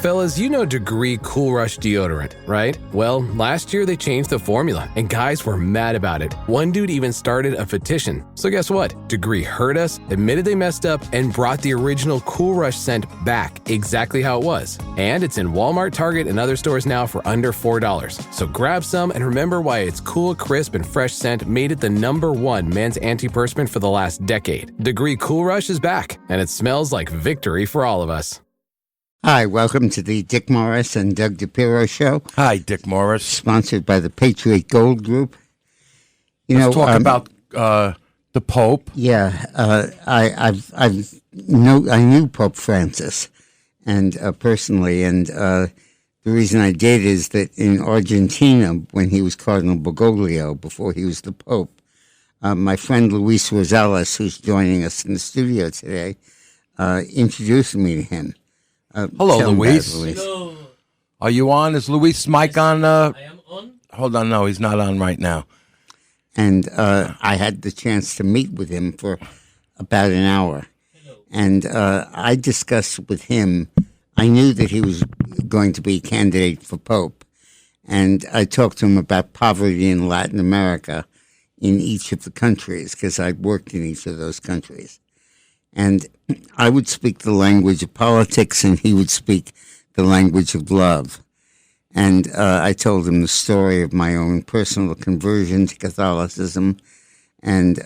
Fellas, you know Degree Cool Rush deodorant, right? Well, last year they changed the formula, and guys were mad about it. One dude even started a petition. So guess what? Degree heard us, admitted they messed up, and brought the original Cool Rush scent back exactly how it was. And it's in Walmart, Target, and other stores now for under $4. So grab some and remember why its cool, crisp, and fresh scent made it the #1 men's antiperspirant for the last decade. Degree Cool Rush is back, and it smells like victory for all of us. Hi, welcome to the Dick Morris and Doug Depierro show. Hi, Dick Morris. Sponsored by the Patriot Gold Group. Let's talk about the Pope. Yeah, I knew Pope Francis, and personally, and the reason I did is that in Argentina, when he was Cardinal Bergoglio, before he was the Pope, my friend Luis Rosales, who's joining us in the studio today, introduced me to him. Hello, Luis. Hello. Are you on? Is Luis' mic on? I am on. Hold on. No, he's not on right now. And I had the chance to meet with him for about an hour. Hello. And I discussed with him, I knew that he was going to be a candidate for Pope. And I talked to him about poverty in Latin America in each of the countries, because I worked in each of those countries. And I would speak the language of politics, and he would speak the language of love. And I told him the story of my own personal conversion to Catholicism. And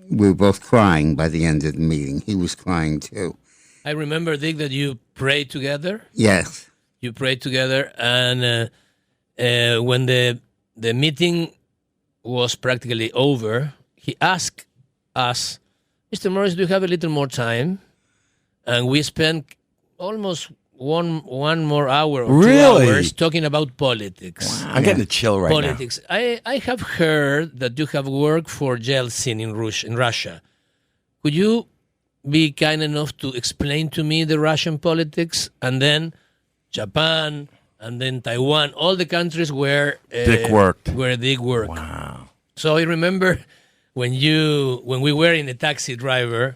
we were both crying by the end of the meeting. He was crying, too. I remember, Dick, that you prayed together. Yes. You prayed together, and when the meeting was practically over, he asked us, Mr. Morris, do you have a little more time? And we spent almost one more hour or 2 hours talking about politics. Wow. I'm getting a chill right politics. now. I have heard that you have worked for Yeltsin in Russia. Could you be kind enough to explain to me the Russian politics, and then Japan, and then Taiwan, all the countries where Dick worked. Wow. So I remember when we were in a taxi with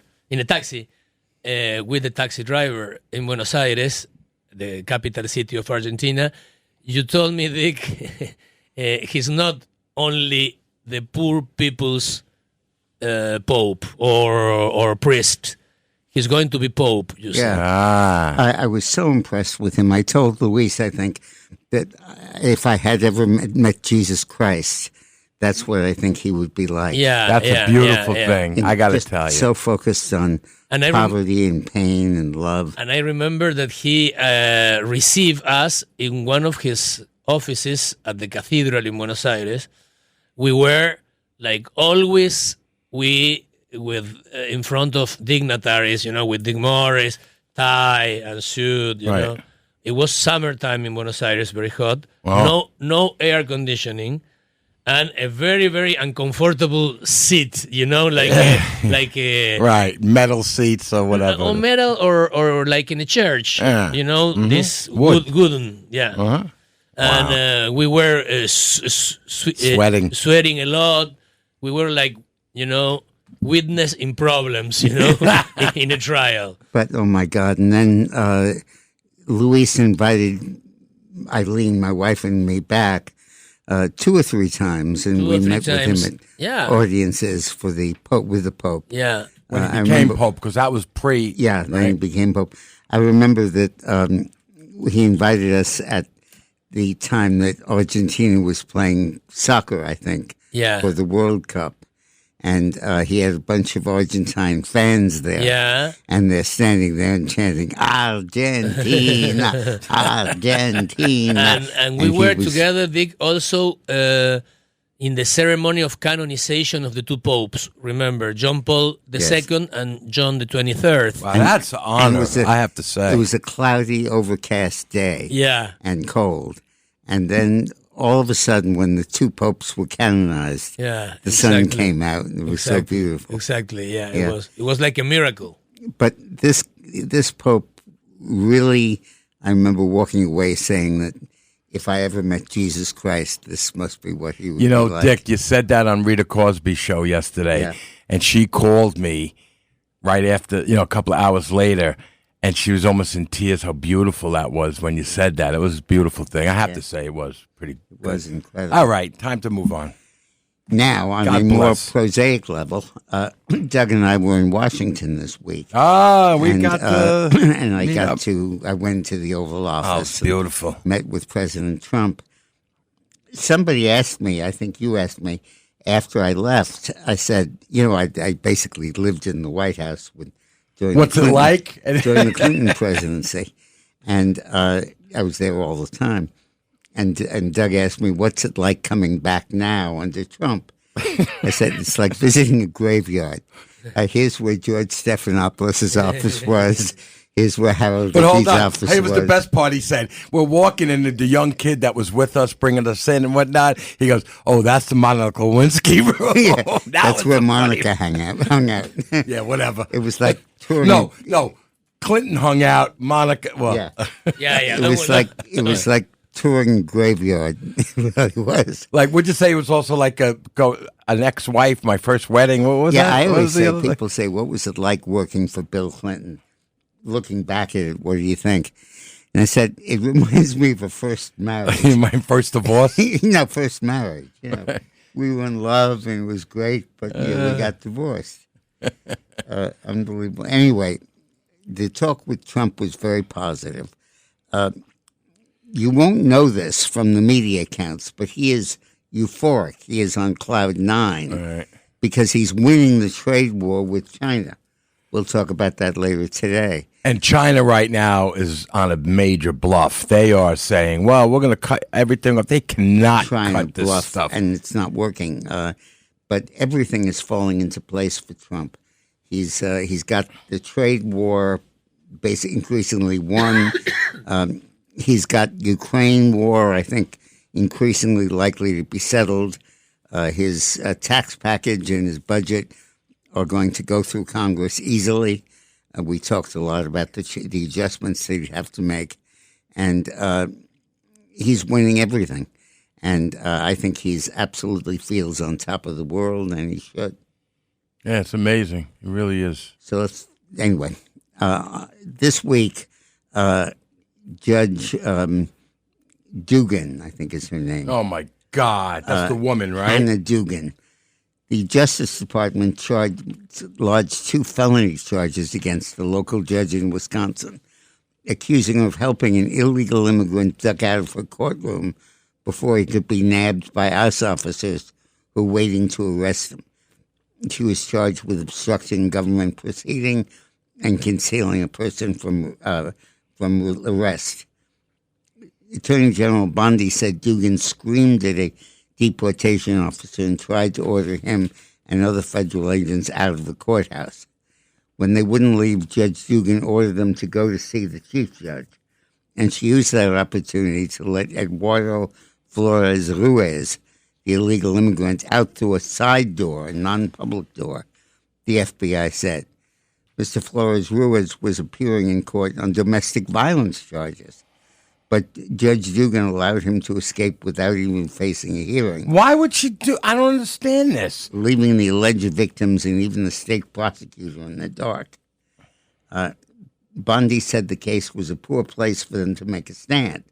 the taxi driver in Buenos Aires, the capital city of Argentina, you told me, Dick, he's not only the poor people's pope or priest. He's going to be pope, you said. I was so impressed with him. I told Luis, I think, that if I had ever met Jesus Christ, that's what I think he would be like. That's a beautiful thing. I got to tell you. So focused on poverty and pain and love. And I remember that he received us in one of his offices at the cathedral in Buenos Aires. We were, like always, in front of dignitaries, with Dick Morris, tie and suit, you know. It was summertime in Buenos Aires, very hot. Wow. No air conditioning. And a very, very uncomfortable seat, like metal seats or whatever. Or metal, or like in a church, this wooden, And we were sweating a lot. We were like, witness in problems, in a trial. But, oh my God. And then Luis invited Eileen, my wife, and me back 2 or 3 times, and we met with him at audiences for the Pope, with the Pope. Yeah. When he became Pope, because that was pre. Yeah, then he became Pope. I remember that he invited us at the time that Argentina was playing soccer, I think, for the World Cup. And he had a bunch of Argentine fans there. Yeah. And they're standing there and chanting, Argentina, Argentina. And we were together, Dick, also in the ceremony of canonization of the 2 popes. Remember, John Paul II and John the 23rd. Wow, that's an honor, I have to say. It was a cloudy, overcast day. Yeah. And cold. And then all of a sudden, when the 2 popes were canonized, the sun came out, and it was so beautiful. Exactly, It was like a miracle. But this Pope really, I remember walking away saying that if I ever met Jesus Christ, this must be what he would be like. Dick, you said that on Rita Cosby's show yesterday, and she called me right after, a couple of hours later, And she was almost in tears how beautiful that was when you said that. It was a beautiful thing. I have to say it was pretty good. It was incredible. All right, time to move on. Now, on God a more bless. prosaic level, Doug and I were in Washington this week. We got and I meet went to the Oval Office. Oh, beautiful. Met with President Trump. Somebody asked me, I think you asked me, after I left, I said, I basically lived in the White House during What's it like? during the Clinton presidency. And I was there all the time. And Doug asked me, what's it like coming back now under Trump? I said, it's like visiting a graveyard. Here's where George Stephanopoulos' office was. Here's where Harold Dickey's office was. It was the best part. He said, we're walking, and the young kid that was with us, bringing us in and whatnot, he goes, oh, that's the Monica Lewinsky room. Yeah, that's where Monica hung out. Yeah, whatever. It was like touring. No. Clinton hung out. Monica, well. Yeah. It was like touring graveyard. It really was. Like, would you say it was also like an ex-wife, my first wedding? What was that? Yeah, I always say, people say, what was it like working for Bill Clinton? Looking back at it, what do you think? And I said, it reminds me of a first marriage. My first divorce? First marriage. We were in love and it was great, but we got divorced. Unbelievable. Anyway, the talk with Trump was very positive. You won't know this from the media accounts, but he is euphoric. He is on cloud nine because he's winning the trade war with China. We'll talk about that later today. And China right now is on a major bluff. They are saying, well, we're going to cut everything off. They cannot cut this stuff. And it's not working. But everything is falling into place for Trump. He's got the trade war basically increasingly won. He's got Ukraine war, I think, increasingly likely to be settled. His tax package and his budget are going to go through Congress easily. We talked a lot about the adjustments they'd have to make. And he's winning everything. And I think he's absolutely feels on top of the world, and he should. Yeah, it's amazing. It really is. So anyway, this week, Judge Dugan, I think is her name. Oh, my God. That's the woman, right? Hannah Dugan. The Justice Department lodged 2 felony charges against the local judge in Wisconsin, accusing her of helping an illegal immigrant duck out of her courtroom before he could be nabbed by ICE officers who were waiting to arrest him. She was charged with obstructing government proceeding and concealing a person from arrest. Attorney General Bondi said Dugan screamed at a deportation officer and tried to order him and other federal agents out of the courthouse. When they wouldn't leave, Judge Dugan ordered them to go to see the chief judge, and she used that opportunity to let Eduardo Flores Ruiz, the illegal immigrant, out through a side door, a non-public door, the FBI said. Mr. Flores Ruiz was appearing in court on domestic violence charges, but Judge Dugan allowed him to escape without even facing a hearing. Why would she do? I don't understand this. Leaving the alleged victims and even the state prosecutor in the dark. Bondi said the case was a poor place for them to make a stand.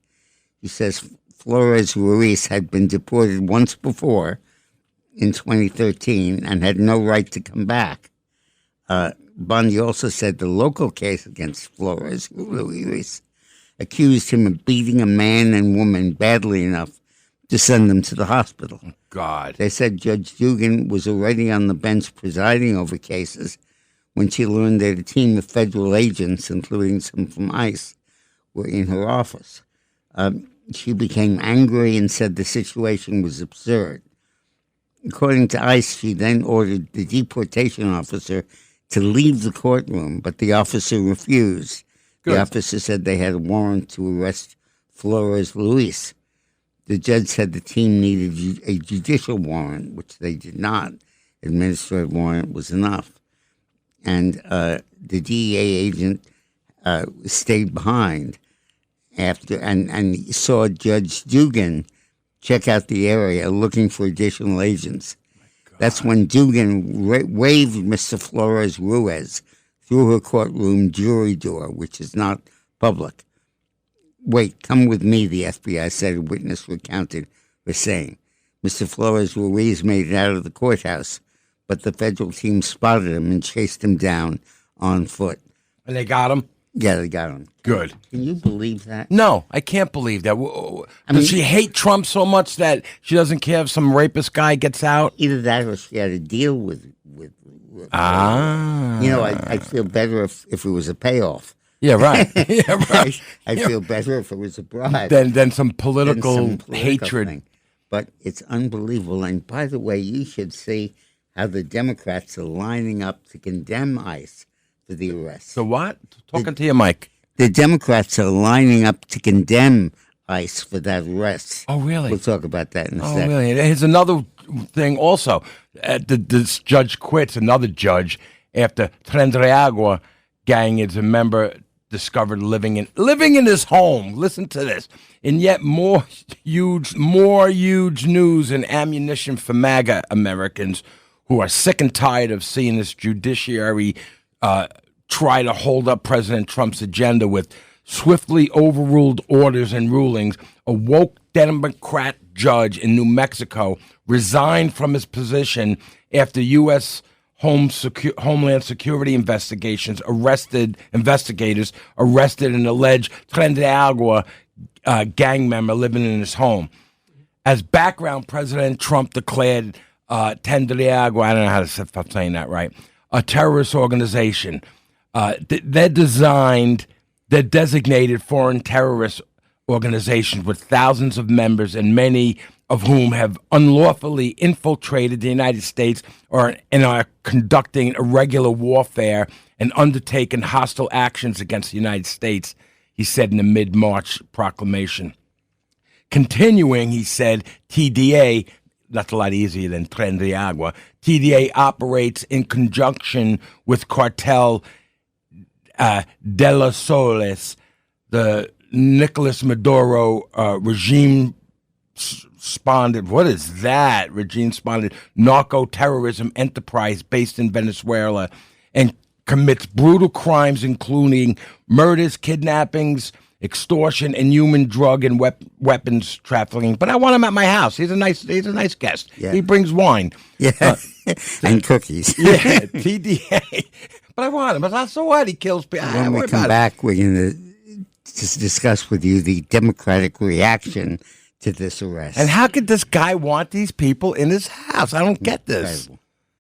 He says Flores Ruiz had been deported once before in 2013 and had no right to come back. Bondi also said the local case against Flores Ruiz accused him of beating a man and woman badly enough to send them to the hospital. God. They said Judge Dugan was already on the bench presiding over cases when she learned that a team of federal agents, including some from ICE, were in her office. She became angry and said the situation was absurd. According to ICE, she then ordered the deportation officer to leave the courtroom, but the officer refused. Good. The officer said they had a warrant to arrest Flores Ruiz. The judge said the team needed a judicial warrant, which they did not. Administrative warrant was enough. And the DEA agent stayed behind after and saw Judge Dugan check out the area looking for additional agents. That's when Dugan waved Mr. Flores Ruiz through her courtroom jury door, which is not public. Wait, come with me, the FBI said, a witness recounted was saying. Mr. Flores Ruiz made it out of the courthouse, but the federal team spotted him and chased him down on foot. And they got him? Yeah, they got him. Good. Can you believe that? No, I can't believe that. Does she hate Trump so much that she doesn't care if some rapist guy gets out? Either that or she had to deal with Ah. You know, I feel better if it was a payoff. Yeah, right. Yeah, right. I feel better if it was a bribe. Than some political hatred. Thing. But it's unbelievable. And by the way, you should see how the Democrats are lining up to condemn ICE for the arrest. So what? Talking to you, Mike. The Democrats are lining up to condemn ICE for that arrest. Oh, really? We'll talk about that in a second. Oh, really? Here's another thing also. This judge quits, another judge, after Tren de Agua gang is a member discovered living in his home. Listen to this. And yet more huge news and ammunition for MAGA Americans who are sick and tired of seeing this judiciary try to hold up President Trump's agenda with swiftly overruled orders and rulings. A woke Democrat judge in New Mexico resigned from his position after U.S. Homeland Security investigators arrested an alleged Tren de Agua gang member living in his home. As background, President Trump declared Tren de Agua, I don't know if I'm saying that right, a terrorist organization. They're designated foreign terrorist organizations with thousands of members and many of whom have unlawfully infiltrated the United States and are conducting irregular warfare and undertaken hostile actions against the United States, he said in a mid-March proclamation. Continuing, he said, TDA, that's a lot easier than Tren de Agua, TDA operates in conjunction with cartel de los Soles, the Nicolas Maduro regime-sponsored, what is that? Regime-sponsored narco-terrorism enterprise based in Venezuela and commits brutal crimes including murders, kidnappings, extortion, and human drug and weapons trafficking. But I want him at my house. He's a nice guest. Yeah. He brings wine. Yeah, and cookies. Yeah, TDA. But I want him. So what? He kills people. When we come back, we're going to discuss with you the Democratic reaction to this arrest. And how could this guy want these people in his house? I don't get this. Incredible.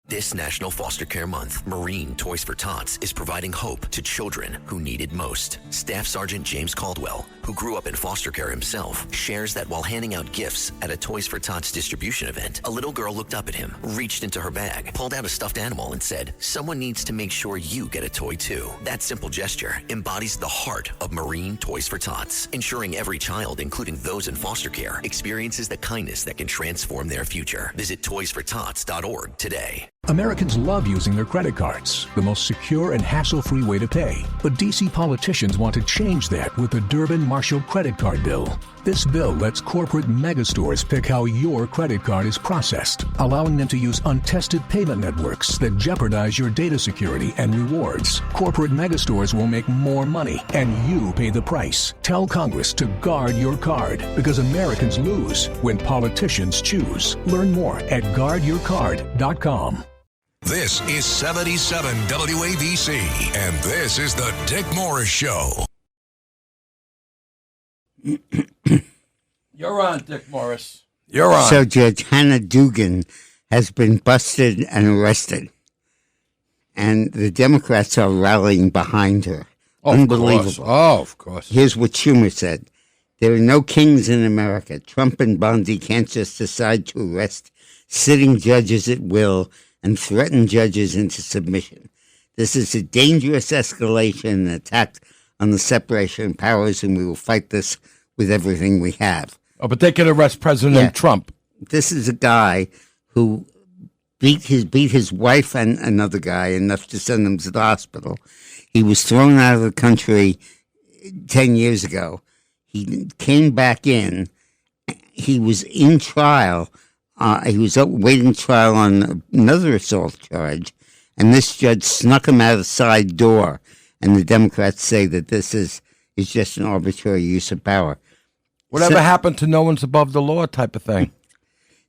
This National Foster Care Month, Marine Toys for Tots is providing hope to children who need it most. Staff Sergeant James Caldwell, who grew up in foster care himself, shares that while handing out gifts at a Toys for Tots distribution event, a little girl looked up at him, reached into her bag, pulled out a stuffed animal and said, "Someone needs to make sure you get a toy too." That simple gesture embodies the heart of Marine Toys for Tots, ensuring every child, including those in foster care, experiences the kindness that can transform their future. Visit toysfortots.org today. Americans love using their credit cards, the most secure and hassle-free way to pay. But D.C. politicians want to change that with the Durbin-Marshall credit card bill. This bill lets corporate megastores pick how your credit card is processed, allowing them to use untested payment networks that jeopardize your data security and rewards. Corporate megastores will make more money, and you pay the price. Tell Congress to guard your card, because Americans lose when politicians choose. Learn more at guardyourcard.com. This is 77 WABC, and this is the Dick Morris Show. You're on, Dick Morris. You're on. So Judge Hannah Dugan has been busted and arrested, and the Democrats are rallying behind her. Unbelievable. Of course. Here's what Schumer said. There are no kings in America. Trump and Bondi can't just decide to arrest sitting judges at will and threaten judges into submission. This is a dangerous escalation and attack on the separation of powers, and we will fight this with everything we have. Oh, but they can arrest President Trump. This is a guy who beat his wife and another guy enough to send them to the hospital. He was thrown out of the country 10 years ago. He came back in. He was in trial. He was awaiting trial on another assault charge, And this judge snuck him out a side door. And the Democrats say that this is just an arbitrary use of power. Whatever happened to no one's above the law type of thing?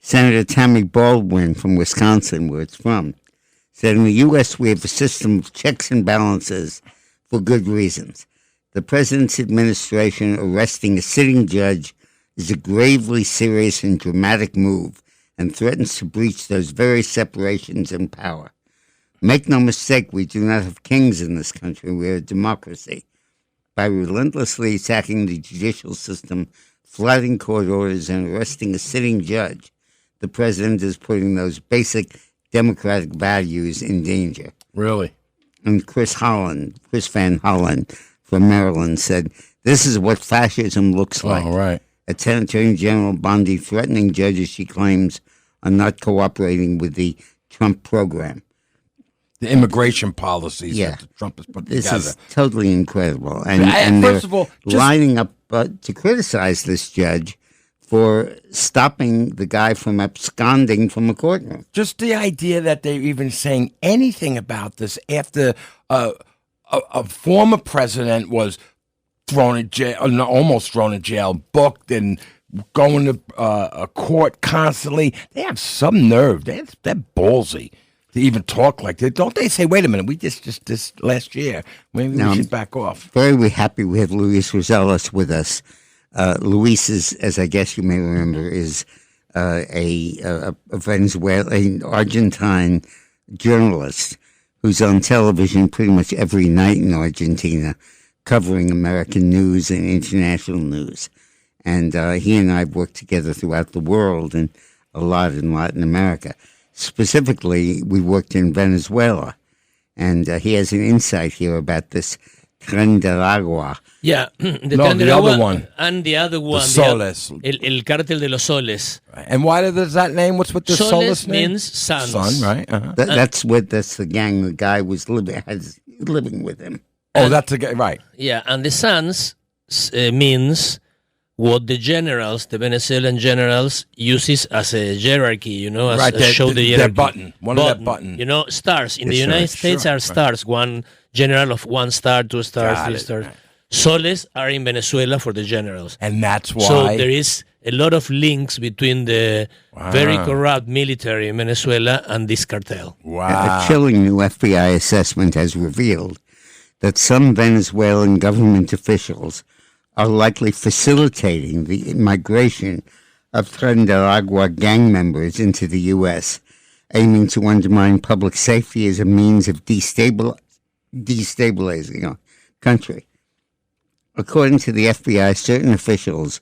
Senator Tammy Baldwin from Wisconsin, where it's from, said in the U.S. we have a system of checks and balances for good reasons. The president's administration arresting a sitting judge is a gravely serious and dramatic move and threatens to breach those very separations in power. Make no mistake, we do not have kings in this country. We are a democracy. By relentlessly attacking the judicial system, flouting court orders, and arresting a sitting judge, the president is putting those basic democratic values in danger. Really? And Chris Van Hollen from Maryland said, this is what fascism looks like. Oh, right. Attorney General Bondi threatening judges she claims are not cooperating with the Trump program. The immigration policies that Trump has put This together. is totally incredible. And first they're of all, lining up to criticize this judge for stopping the guy from absconding from a courtroom. Just the idea that they're even saying anything about this after a former president was thrown in jail, almost thrown in jail, booked and going to a court constantly. They have some nerve. They're ballsy to even talk like that. Don't they say, wait a minute, we just this last year, maybe we should back off. Very happy we have Luis Rosales with us. Luis is, as I guess you may remember, is a Venezuelan, Argentine journalist who's on television pretty much every night in Argentina, covering American news and international news. And he and I have worked together throughout the world and a lot in Latin America. Specifically, we worked in Venezuela, and he has an insight here about this Tren del Agua. Yeah, the other one. And the other one. The Soles. El Cártel de los Soles. And why does that name? What's with the Soles name? Means sons. Son, right? Uh-huh. That's the gang the guy was living with him. Oh, that's the guy, right. Yeah, and the sons means what the generals, the Venezuelan generals, uses as a hierarchy, as right, show the hierarchy. Their button. One of their button. Stars. In the United States are stars. One general of 1 star, 2 stars, 3 stars. Right. Soles are in Venezuela for the generals. And that's why. So there is a lot of links between the very corrupt military in Venezuela and this cartel. Wow. A chilling new FBI assessment has revealed that some Venezuelan government officials are likely facilitating the migration of Tren del Agua gang members into the U.S., aiming to undermine public safety as a means of destabilizing a country. According to the FBI, certain officials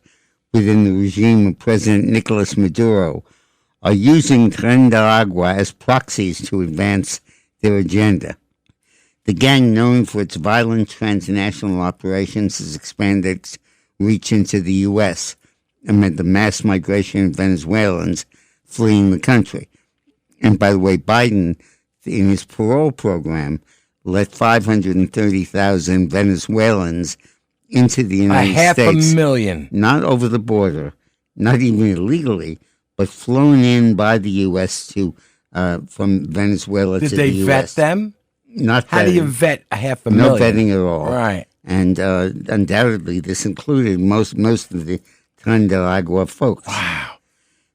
within the regime of President Nicolas Maduro are using Tren del Agua as proxies to advance their agenda. The gang, known for its violent transnational operations, has expanded its reach into the U.S. amid the mass migration of Venezuelans fleeing the country. And by the way, Biden, in his parole program, let 530,000 Venezuelans into the United States. 500,000. Not over the border, not even illegally, but flown in by the U.S. to from Venezuela to the U.S. Did they vet them? Not How do you vetting. vet 500,000? No vetting at all. Right. And undoubtedly, this included most of the Tren del Agua folks. Wow.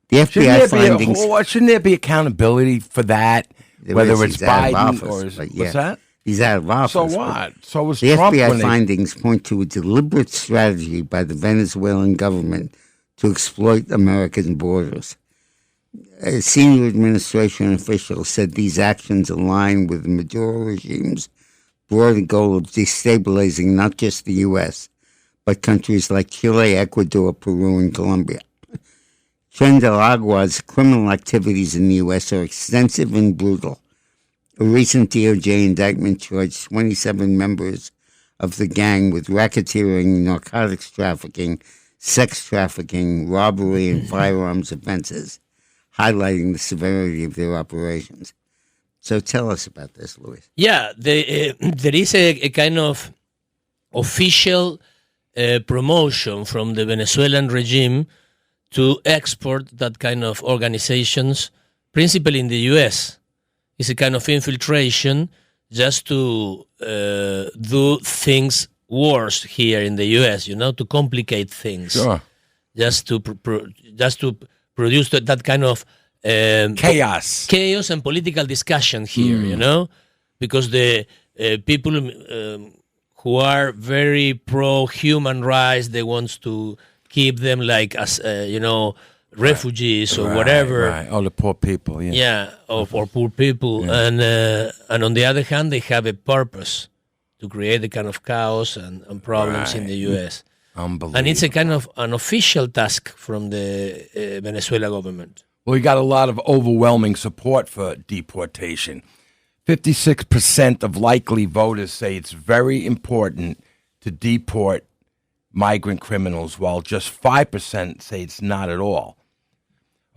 The FBI findings. Shouldn't there be accountability for that? Whether it's Biden or what's that? He's out of office. So what? So was the Trump FBI findings point to a deliberate strategy by the Venezuelan government to exploit American borders. A senior administration official said these actions align with the Maduro regime's broader goal of destabilizing not just the U.S., but countries like Chile, Ecuador, Peru, and Colombia. Tren del Agua's criminal activities in the U.S. are extensive and brutal. A recent DOJ indictment charged 27 members of the gang with racketeering, narcotics trafficking, sex trafficking, robbery, and firearms offenses, highlighting the severity of their operations. So tell us about this, Luis. Yeah, there is a kind of official promotion from the Venezuelan regime to export that kind of organizations, principally in the U.S. It's a kind of infiltration just to do things worse here in the U.S., to complicate things. Sure. Just to produce that kind of Chaos. chaos and political discussion here, because the people who are very pro-human rights, they want to keep them like as refugees or whatever. Right. Oh, the poor people. Yeah. Yeah, or poor people, and on the other hand, they have a purpose to create a kind of chaos and problems in the U.S. Unbelievable. And it's a kind of an official task from the Venezuela government. Well, we got a lot of overwhelming support for deportation. 56% of likely voters say it's very important to deport migrant criminals, while just 5% say it's not at all,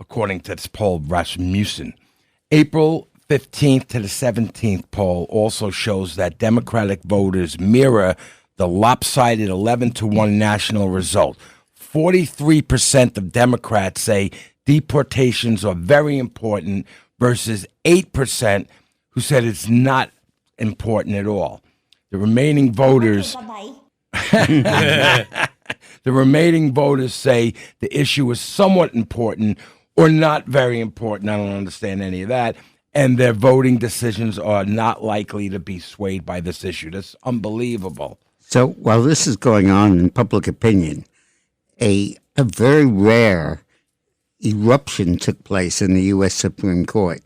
according to this poll of Rasmussen. April 15th to the 17th poll also shows that Democratic voters mirror the lopsided 11-1 national result. 43% of Democrats say deportations are very important versus 8% who said it's not important at all. The remaining voters say the issue is somewhat important or not very important. I don't understand any of that. And their voting decisions are not likely to be swayed by this issue. That's unbelievable. So while this is going on in public opinion, a very rare eruption took place in the U.S. Supreme Court.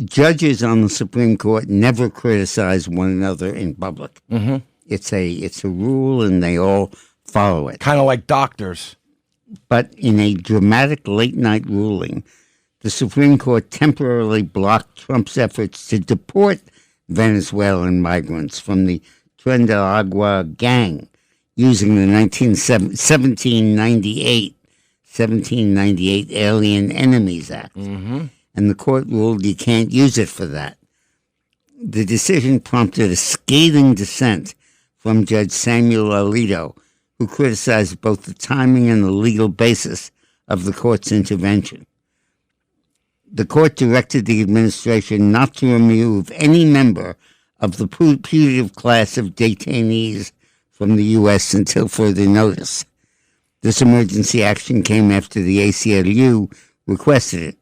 Judges on the Supreme Court never criticize one another in public. Mm-hmm. It's a rule, and they all follow it. Kind of like doctors. But in a dramatic late-night ruling, the Supreme Court temporarily blocked Trump's efforts to deport Venezuelan migrants from the Tren de Agua gang using the 1798 Alien Enemies Act. Mm-hmm. And the court ruled you can't use it for that. The decision prompted a scathing dissent from Judge Samuel Alito, who criticized both the timing and the legal basis of the court's intervention. The court directed the administration not to remove any member of the putative class of detainees from the U.S. until further notice. This emergency action came after the ACLU requested it.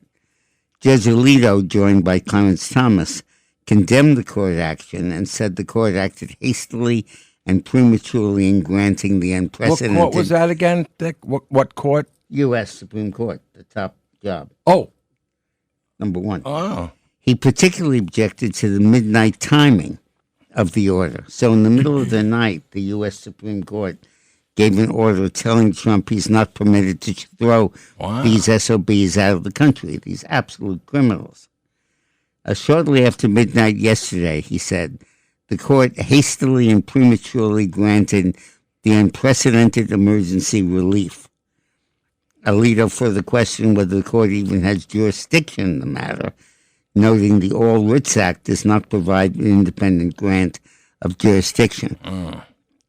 Judge Alito, joined by Clarence Thomas, condemned the court action and said the court acted hastily and prematurely in granting the unprecedented... What court was that again, Dick? What court? U.S. Supreme Court, the top job. Oh. Number one. Oh. He particularly objected to the midnight timing of the order. So in the middle of the night, the U.S. Supreme Court gave an order telling Trump he's not permitted to throw these SOBs out of the country, these absolute criminals. Shortly after midnight yesterday, he said, the court hastily and prematurely granted the unprecedented emergency relief. Alito further questioned whether the court even has jurisdiction in the matter, noting the All Writs Act does not provide an independent grant of jurisdiction.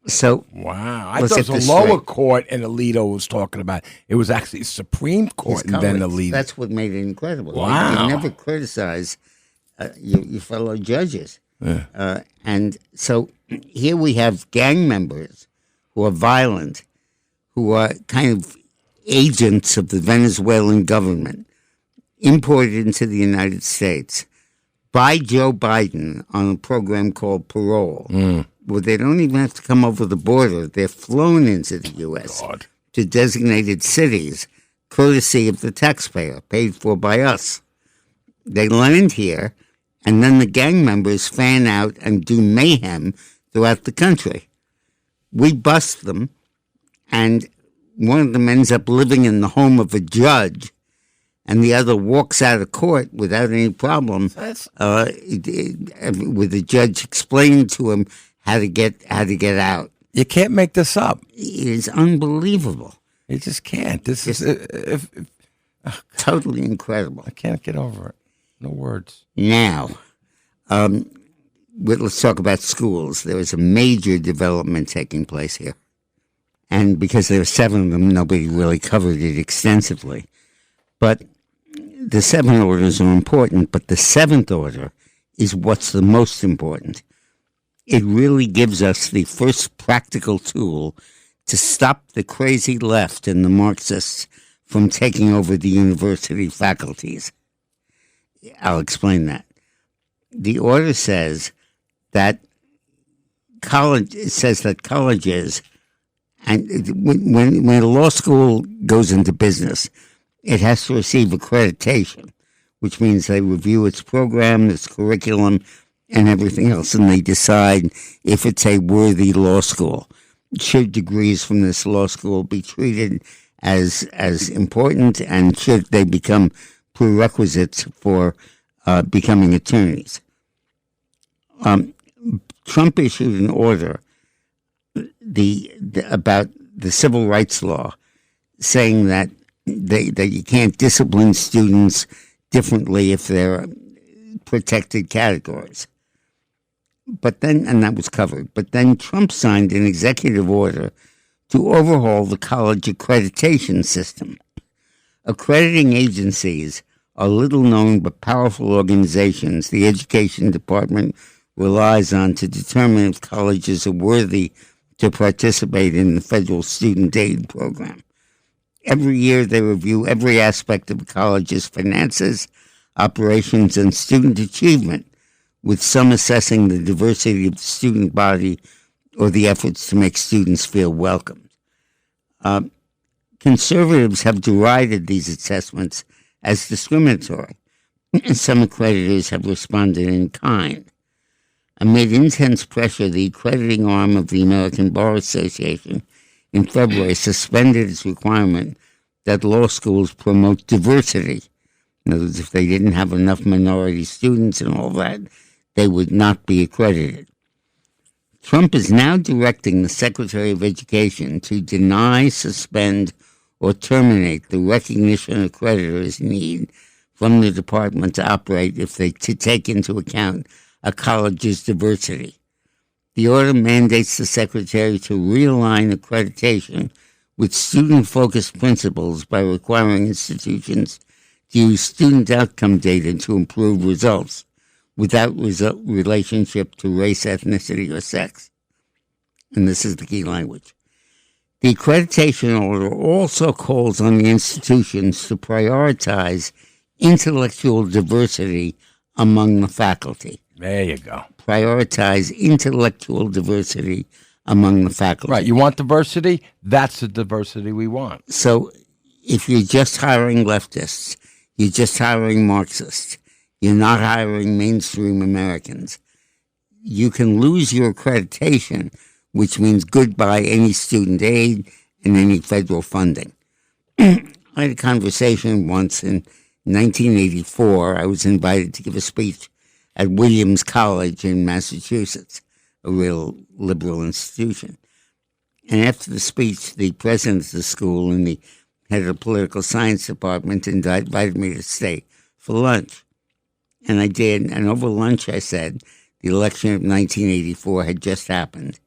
So, wow. I thought it was a lower court and Alito was talking about. It was actually Supreme Court and then Alito. That's what made it incredible. Wow. They never criticize your fellow judges. Yeah. And so here we have gang members who are violent, who are kind of agents of the Venezuelan government, imported into the United States by Joe Biden on a program called Parole, where they don't even have to come over the border. They're flown into the U.S. to designated cities, courtesy of the taxpayer, paid for by us. They land here, and then the gang members fan out and do mayhem throughout the country. We bust them, and one of them ends up living in the home of a judge, and the other walks out of court without any problem, with the judge explaining to him how to get out. You can't make this up. It is unbelievable. You just can't. This is totally incredible. I can't get over it. No words. Now, let's talk about schools. There is a major development taking place here. And because there are 7 of them, nobody really covered it extensively. But the 7 orders are important, but the 7th order is what's the most important. It really gives us the first practical tool to stop the crazy left and the Marxists from taking over the university faculties. I'll explain that. The order says that colleges, and when a law school goes into business, it has to receive accreditation, which means they review its program, its curriculum, and everything else, and they decide if it's a worthy law school. Should degrees from this law school be treated as important, and should they become prerequisites for becoming attorneys? Trump issued an order about the civil rights law, saying that you can't discipline students differently if they're protected categories. But then, and that was covered. But then Trump signed an executive order to overhaul the college accreditation system. Accrediting agencies are little known but powerful organizations the Education Department relies on to determine if colleges are worthy to participate in the federal student aid program. Every year they review every aspect of a college's finances, operations, and student achievement, with some assessing the diversity of the student body or the efforts to make students feel welcomed. Conservatives have derided these assessments as discriminatory. Some accreditors have responded in kind. Amid intense pressure, the accrediting arm of the American Bar Association in February suspended its requirement that law schools promote diversity. In other words, if they didn't have enough minority students and all that, they would not be accredited. Trump is now directing the Secretary of Education to deny, suspend, or terminate the recognition accreditors need from the department to operate to take into account a college's diversity. The order mandates the Secretary to realign accreditation with student-focused principles by requiring institutions to use student outcome data to improve results without relationship to race, ethnicity, or sex. And this is the key language. The accreditation order also calls on the institutions to prioritize intellectual diversity among the faculty. There you go. Prioritize intellectual diversity among the faculty. Right. You want diversity? That's the diversity we want. So if you're just hiring leftists, you're just hiring Marxists, you're not hiring mainstream Americans, you can lose your accreditation, which means goodbye any student aid and any federal funding. I had a conversation once in 1984. I was invited to give a speech at Williams College in Massachusetts, a real liberal institution. And after the speech, the president of the school and the head of the political science department invited me to stay for lunch. And I did. And over lunch, I said, the election of 1984 had just happened.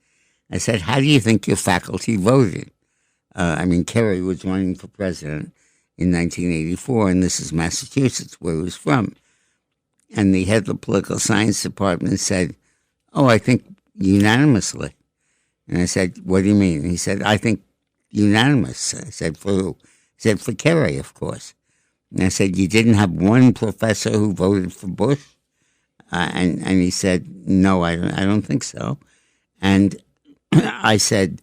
I said, how do you think your faculty voted? Kerry was running for president in 1984, and this is Massachusetts, where he was from. And the head of the political science department said, I think unanimously. And I said, what do you mean? He said, I think unanimous. I said, for who? He said, for Kerry, of course. And I said, you didn't have one professor who voted for Bush? And he said, no, I don't think so. And I said,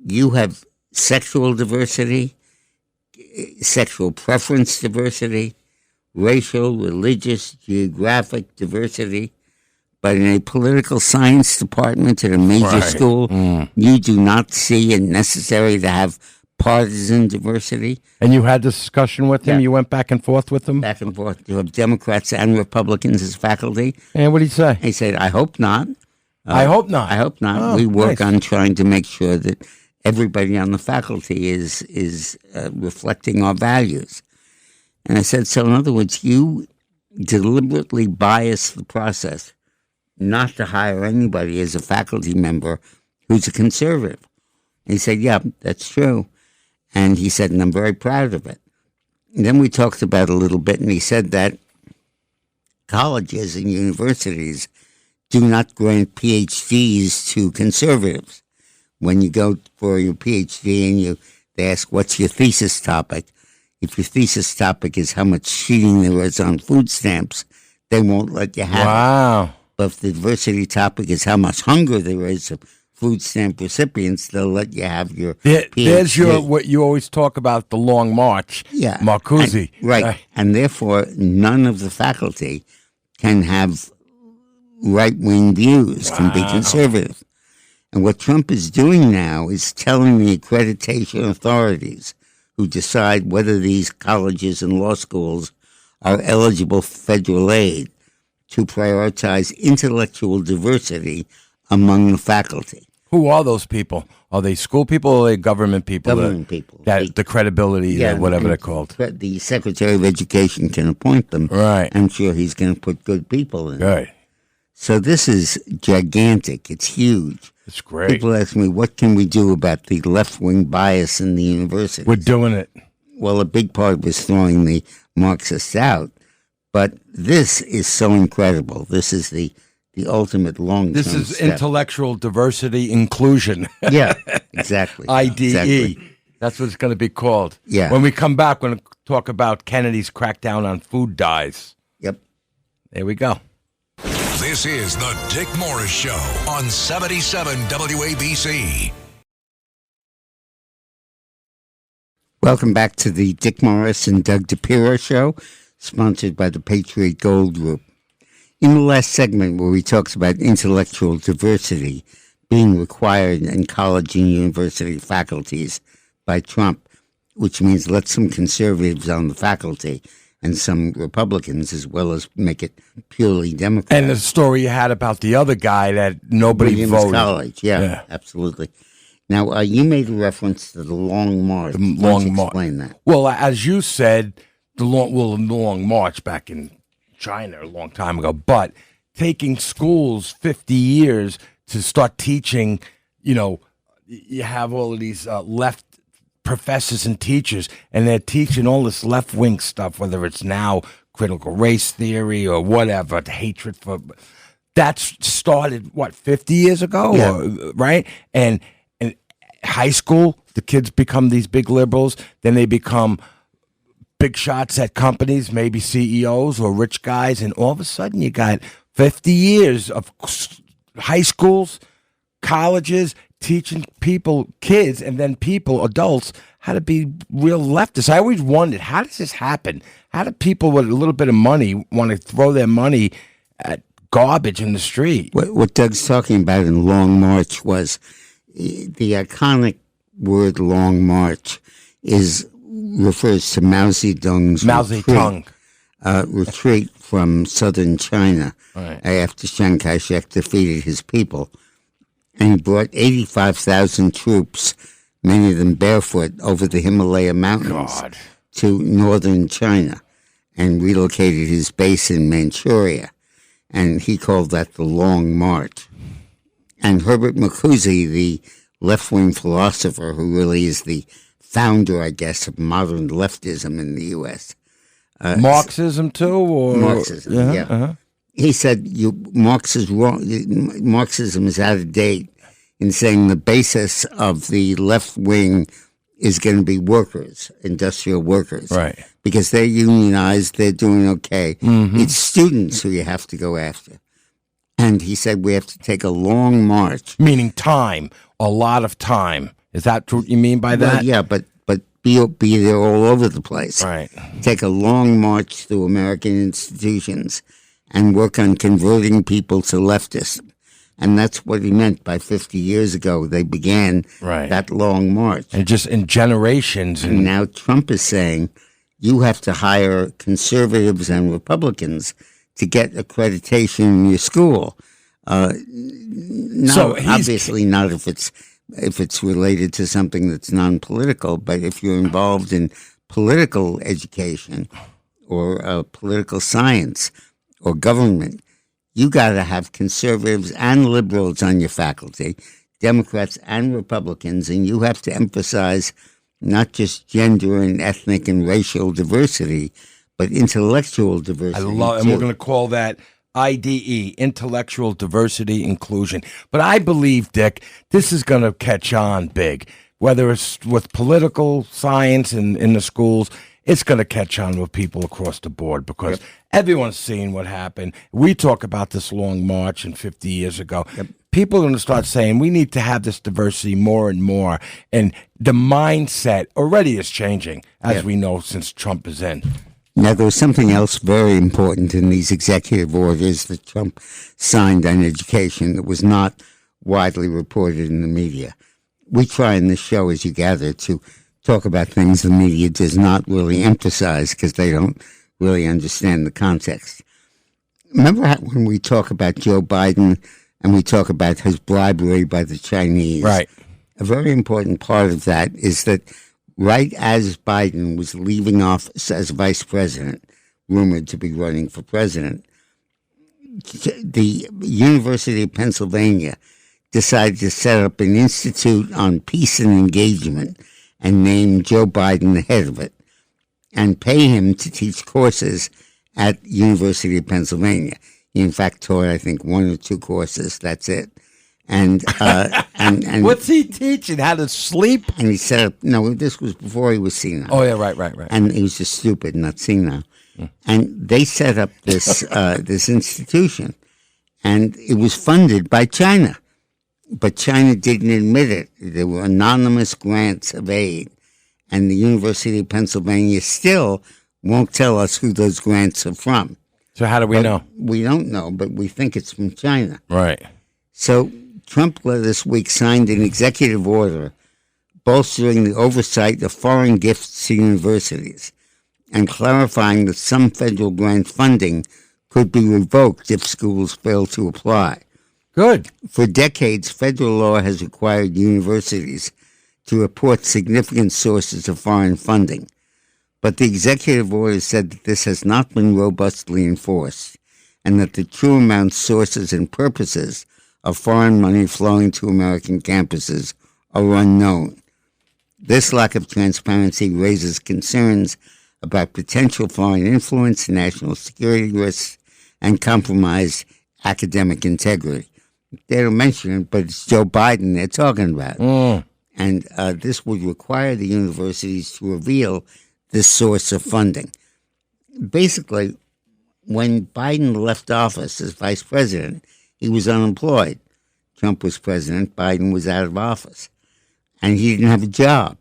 you have sexual diversity, sexual preference diversity, racial, religious, geographic diversity, but in a political science department at a major school, you do not see it necessary to have partisan diversity. And you had this discussion with him? Yeah. You went back and forth with him? Back and forth. You have Democrats and Republicans as faculty. And what did he say? He said, I hope not. I hope not. I hope not. Oh, we work nice. on trying to make sure that everybody on the faculty is reflecting our values. And I said, so in other words, you deliberately bias the process not to hire anybody as a faculty member who's a conservative. And he said, yeah, that's true. And he said, and I'm very proud of it. And then we talked about it a little bit, and he said that colleges and universities do not grant PhDs to conservatives. When you go for your PhD and they ask, what's your thesis topic? If your thesis topic is how much cheating there is on food stamps, they won't let you have it. Wow. But if the diversity topic is how much hunger there is of food stamp recipients, they'll let you have your PhD. There's what you always talk about, the long march. Yeah. Marcuse. Right. And therefore, none of the faculty can have right-wing views, can be conservative. And what Trump is doing now is telling the accreditation authorities who decide whether these colleges and law schools are eligible for federal aid to prioritize intellectual diversity among the faculty. Who are those people? Are they school people or are they government people? Government people. The credibility, whatever they're called. The Secretary of Education can appoint them. Right. I'm sure he's going to put good people in. Right. So this is gigantic. It's huge. It's great. People ask me, what can we do about the left-wing bias in the university? We're doing it. Well, a big part was throwing the Marxists out. But this is so incredible. This is the ultimate long-term This is step. intellectual diversity inclusion. Yeah, exactly. IDE. Exactly. That's what it's going to be called. Yeah. When we come back, we're going to talk about Kennedy's crackdown on food dyes. Yep. There we go. This is the Dick Morris Show on 77 WABC. Welcome back to the Dick Morris and Doug Depierro Show, sponsored by the Patriot Gold Group. In the last segment where we talked about intellectual diversity being required in college and university faculties by Trump, which means let some conservatives on the faculty and some Republicans, as well as make it purely Democrat. And the story you had about the other guy that nobody Williams voted. College, yeah, absolutely. Now, you made a reference to the Long March. The Why don't Long you March. explain that. Well, as you said, the Long March back in China a long time ago, but taking schools 50 years to start teaching, you have all of these left professors and teachers, and they're teaching all this left-wing stuff, whether it's now critical race theory or whatever, the hatred for... That's started, 50 years ago? Yeah. Right? And high school, the kids become these big liberals, then they become big shots at companies, maybe CEOs or rich guys, and all of a sudden you got 50 years of high schools, colleges, teaching people, kids, and then people, adults, how to be real leftists. I always wondered, how does this happen? How do people with a little bit of money want to throw their money at garbage in the street? What Doug's talking about in Long March was the iconic word Long March refers to Mao Zedong's retreat from southern China after Chiang Kai-shek defeated his people. And he brought 85,000 troops, many of them barefoot, over the Himalaya mountains to northern China and relocated his base in Manchuria. And he called that the Long March. And Herbert Marcuse, the left-wing philosopher who really is the founder, I guess, of modern leftism in the U.S. Marxism too? Or? Marxism, yeah. Uh-huh. He said Marxism is out of date in saying the basis of the left wing is going to be workers, industrial workers. Right. Because they're unionized, they're doing okay. Mm-hmm. It's students who you have to go after. And he said we have to take a long march. Meaning time, a lot of time. Is that what you mean by that? Well, yeah, but be there all over the place. Right. Take a long march through American institutions and work on converting people to leftism. And that's what he meant by 50 years ago. They began that long march. And just in generations. And now Trump is saying you have to hire conservatives and Republicans to get accreditation in your school. Obviously not if it's related to something that's non-political, but if you're involved in political education or political science or government, you got to have conservatives and liberals on your faculty, Democrats and Republicans, and you have to emphasize not just gender and ethnic and racial diversity, but intellectual I diversity. love, and too. we're going to call that IDE, intellectual diversity inclusion. But I believe, Dick, this is going to catch on big. Whether it's with political science in the schools, it's going to catch on with people across the board because everyone's seen what happened. We talk about this long march and 50 years ago. People are going to start saying we need to have this diversity more and more. And the mindset already is changing, as we know, since Trump is in. Now, there was something else very important in these executive orders that Trump signed on education that was not widely reported in the media. We try in this show, as you gather, to talk about things the media does not really emphasize because they don't really understand the context. Remember how when we talk about Joe Biden and we talk about his bribery by the Chinese? Right. A very important part of that is that right as Biden was leaving office as vice president, rumored to be running for president, the University of Pennsylvania decided to set up an institute on peace and engagement and name Joe Biden the head of it and pay him to teach courses at University of Pennsylvania. He, in fact, taught, I think, 1 or 2 courses. That's it. And What's he teaching? How to sleep? And he set up, no, this was before he was senile. Oh, yeah, right. And he was just stupid, not senile. And they set up this this institution, and it was funded by China. But China didn't admit it. There were anonymous grants of aid, and the University of Pennsylvania still won't tell us who those grants are from. So how do we know? We don't know, but we think it's from China. Right. So Trump this week signed an executive order bolstering the oversight of foreign gifts to universities and clarifying that some federal grant funding could be revoked if schools fail to apply. Good. For decades, federal law has required universities to report significant sources of foreign funding, but the executive order said that this has not been robustly enforced and that the true amounts, sources, and purposes of foreign money flowing to American campuses are unknown. This lack of transparency raises concerns about potential foreign influence, national security risks, and compromised academic integrity. They don't mention it, but it's Joe Biden they're talking about. And this would require the universities to reveal this source of funding. Basically, when Biden left office as vice president, he was unemployed. Trump was president, Biden was out of office. And he didn't have a job.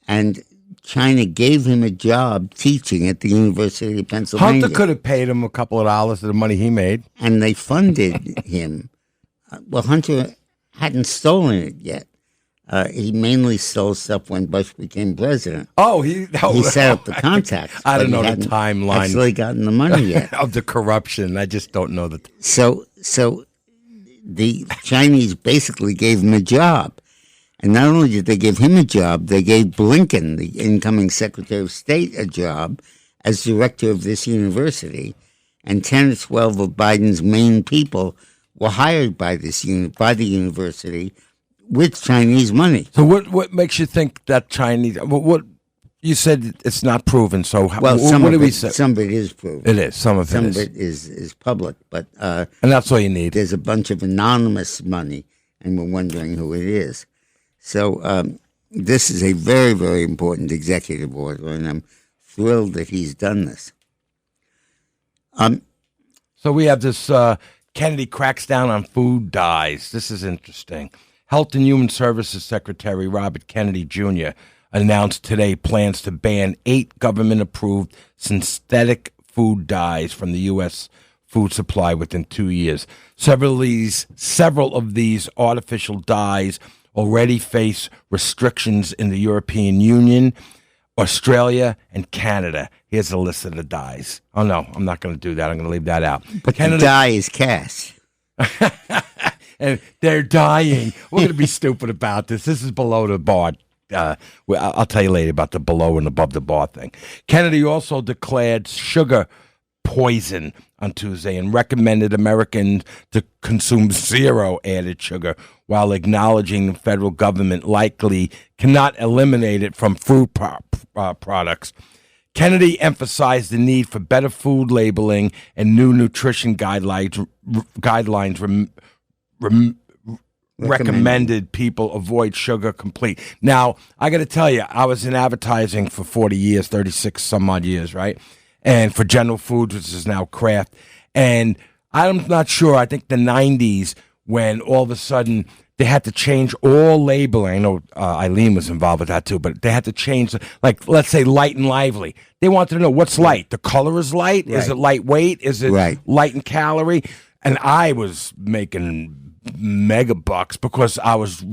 And China gave him a job teaching at the University of Pennsylvania. Hunter could have paid him a couple of dollars of the money he made. And they funded him. Well, Hunter hadn't stolen it yet. He mainly stole stuff when Bush became president. He set up the contacts. I don't know the hadn't timeline. Actually, gotten the money yet of the corruption. I just don't know that. So the Chinese basically gave him a job, and not only did they give him a job, they gave Blinken, the incoming Secretary of State, a job as director of this university, and 10 or 12 of Biden's main people were hired by the university with Chinese money. So what makes you think that Chinese? What you said it's not proven. So well, what do we say? Some of it is proven. It is. Some of it is public, but and that's all you need. There's a bunch of anonymous money, and we're wondering who it is. So this is a very, very important executive order, and I'm thrilled that he's done this. So we have this. Kennedy cracks down on food dyes. This is interesting. Health and Human Services Secretary Robert Kennedy Jr. announced today plans to ban 8 government-approved synthetic food dyes from the U.S. food supply within 2 years. Several of these artificial dyes already face restrictions in the European Union, Australia, and Canada. Here's a list of the dyes. Oh, no, I'm not going to do that. I'm going to leave that out. But Canada, the dye is cash. And they're dying. We're going to be stupid about this. This is below the bar. I'll tell you later about the below and above the bar thing. Kennedy also declared sugar poison on Tuesday and recommended Americans to consume zero added sugar while acknowledging the federal government likely cannot eliminate it from food products. Kennedy emphasized the need for better food labeling and new nutrition guidelines recommended people avoid sugar complete. Now, I got to tell you, I was in advertising for 40 years, 36 some odd years, right? And for General Foods, which is now Kraft. And I'm not sure, I think the 90s, when all of a sudden they had to change all labeling. I know Eileen was involved with that too, but they had to change, like, let's say light and lively. They wanted to know what's light. The color is light? Right. Is it lightweight? Is it light in calorie? And I was making mega bucks because I was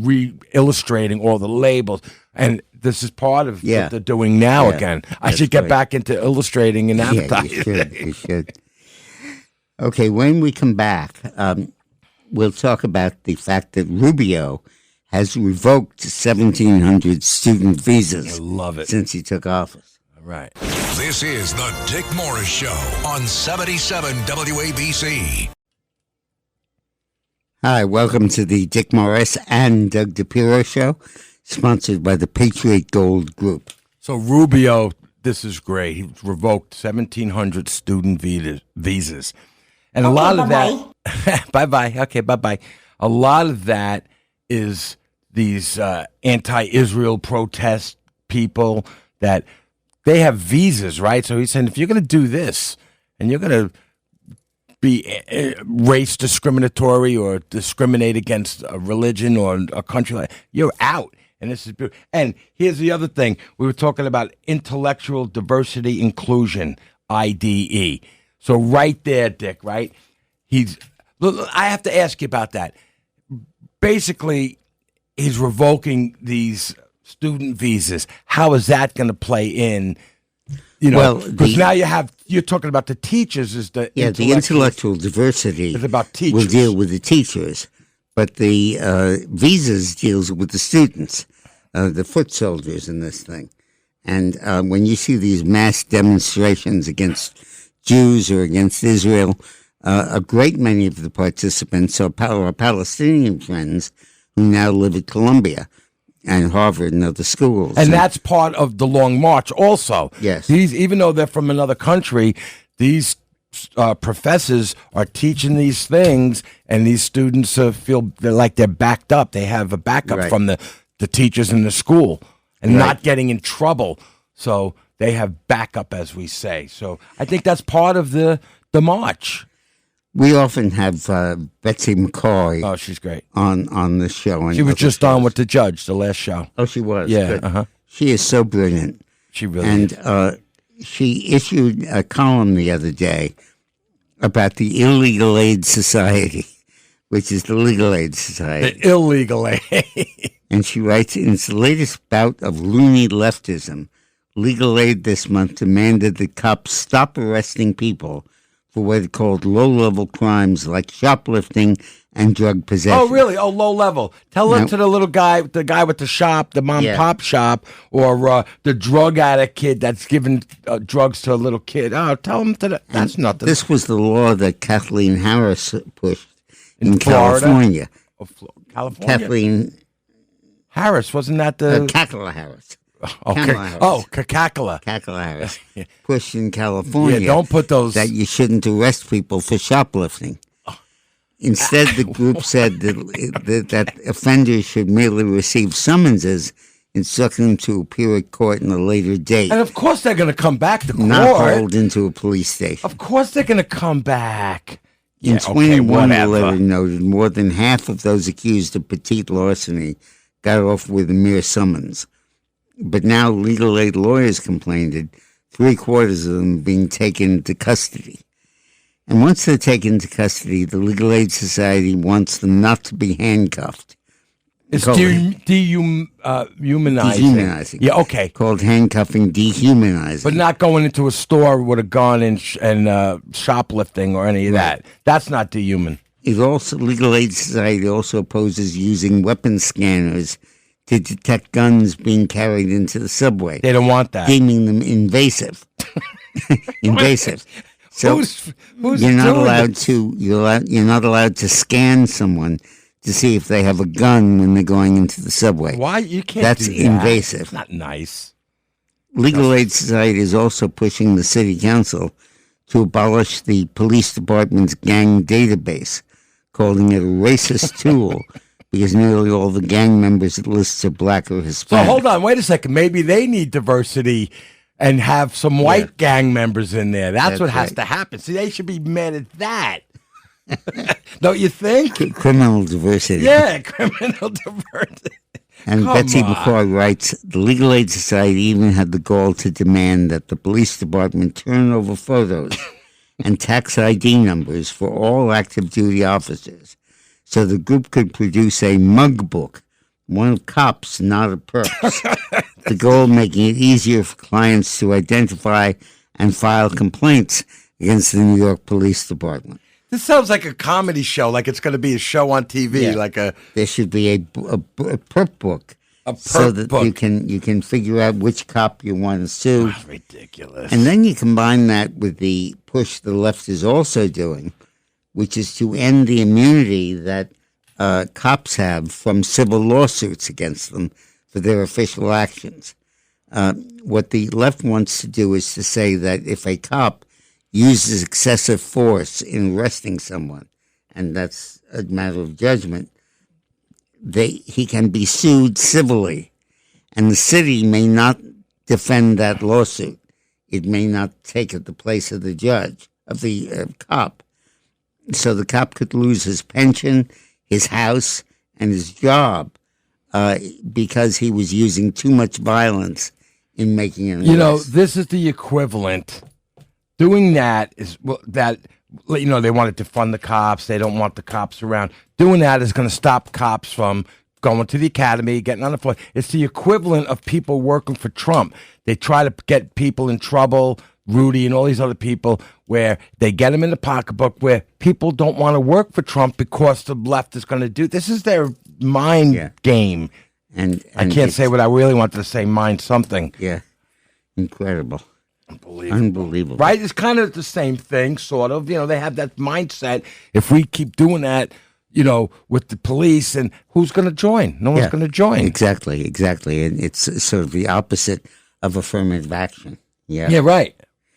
illustrating all the labels. And this is part of what they're doing now again. I should get back into illustrating and advertising. Yeah, you should. Okay, when we come back, we'll talk about the fact that Rubio has revoked 1,700 student visas. I love it. Since he took office. All right. This is the Dick Morris Show on 77 WABC. Hi, welcome to the Dick Morris and Doug Depierro Show, sponsored by the Patriot Gold Group. So Rubio, this is great. He revoked 1,700 student visas. And a lot of that... Bye-bye. Okay, bye-bye. A lot of that is these anti-Israel protest people that they have visas, right? So he's saying, if you're going to do this and you're going to be race discriminatory or discriminate against a religion or a country, you're out. And this is beautiful. And here's the other thing. We were talking about intellectual diversity inclusion, IDE. So right there, Dick, right? I have to ask you about that. Basically, he's revoking these student visas. How is that going to play in? You know, because now you're talking about the teachers. The intellectual diversity is about teachers. Will deal with the teachers, but the visas deals with the students, the foot soldiers in this thing. And when you see these mass demonstrations against Jews or against Israel, a great many of the participants are Palestinian friends who now live at Columbia and Harvard and other schools. And that's part of the Long March also. Yes. Even though they're from another country, these professors are teaching these things, and these students feel like they're backed up. They have a backup from the teachers in the school and not getting in trouble. So they have backup, as we say. So I think that's part of the march. We often have Betsy McCoy. Oh, she's great. On the show. And she was just on with the judge, the last show. Oh, she was? Yeah. She is so brilliant. She really is. And she issued a column the other day about the Illegal Aid Society, which is the Legal Aid Society. The Illegal Aid. And she writes, in its latest bout of loony leftism, Legal Aid this month demanded that cops stop arresting people for what it called low-level crimes like shoplifting and drug possession. Oh, really? Oh, low level. Tell it to the little guy, the guy with the shop, the mom-pop shop, or the drug addict kid that's giving drugs to a little kid. Oh, tell him that's nothing. This was the law that Kathleen Harris pushed in Florida? California. Oh, California? Kathleen Harris, wasn't that the... Kakala Harris. Okay. Oh, Kakala. Kakala Harris. Pushed in California. Yeah, don't put those... That you shouldn't arrest people for shoplifting. Instead, the group said that offenders should merely receive summonses, instructing them to appear at court in a later date. And of course they're going to come back to court. Not hauled into a police station. Of course they're going to come back. In 21, the letter noted more than half of those accused of petite larceny got off with a mere summons. But now legal aid lawyers complained that 3/4 of them being taken into custody. And once they're taken into custody, the Legal Aid Society wants them not to be handcuffed. It's dehumanizing. Dehumanizing. Yeah, okay. Called handcuffing dehumanizing. But not going into a store with a gun and shoplifting or any of that. That's not dehuman. Legal Aid Society also opposes using weapon scanners to detect guns being carried into the subway. They don't want that. Deeming them invasive. Invasive. So who's you're not doing allowed this? to you're not allowed to scan someone to see if they have a gun when they're going into the subway. Why you can't? That's do that. invasive. It's not nice. Legal Aid Society is also pushing the city council to abolish the police department's gang database, calling it a racist tool because nearly all the gang members it lists are black or So Hispanic. hold on, wait a second. Maybe they need diversity and have some white gang members in there. That's what has right. to happen. See, they should be mad at that. Don't you think? Criminal diversity. Yeah, criminal diversity. And Come Betsy on. McCoy writes, the Legal Aid Society even had the gall to demand that the police department turn over photos and tax ID numbers for all active duty officers so the group could produce a mug book, one of cops, not of perps. The goal making it easier for clients to identify and file complaints against the New York Police Department. This sounds like a comedy show, like it's going to be a show on TV, Yeah. like a There should be a perp book. A so perp that book. you can figure out which cop you want to sue. ridiculous. And then you combine that with the push the left is also doing, which is to end the immunity that cops have from civil lawsuits against them for their official actions. What the left wants to do is to say that if a cop uses excessive force in arresting someone, and that's a matter of judgment, he can be sued civilly, and the city may not defend that lawsuit. It may not take the place of the judge, of the cop. So the cop could lose his pension, his house, and his job because he was using too much violence in making an arrest. You know, this is the equivalent. Doing that is that, you know, they wanted to fund the cops. They don't want the cops around. Doing that is going to stop cops from going to the academy, getting on the floor. It's the equivalent of people working for Trump. They try to get people in trouble, Rudy and all these other people, where they get them in the pocketbook, where people don't want to work for Trump because the left is going to do. This is their mind game. And I can't say what I really wanted to say, mind something. Yeah. Incredible. Unbelievable. Unbelievable. Right? It's kind of the same thing, sort of. You know, they have that mindset. If we keep doing that, you know, with the police, and who's going to join? No one's going to join. Exactly. And it's sort of the opposite of affirmative action. Yeah. Yeah, right.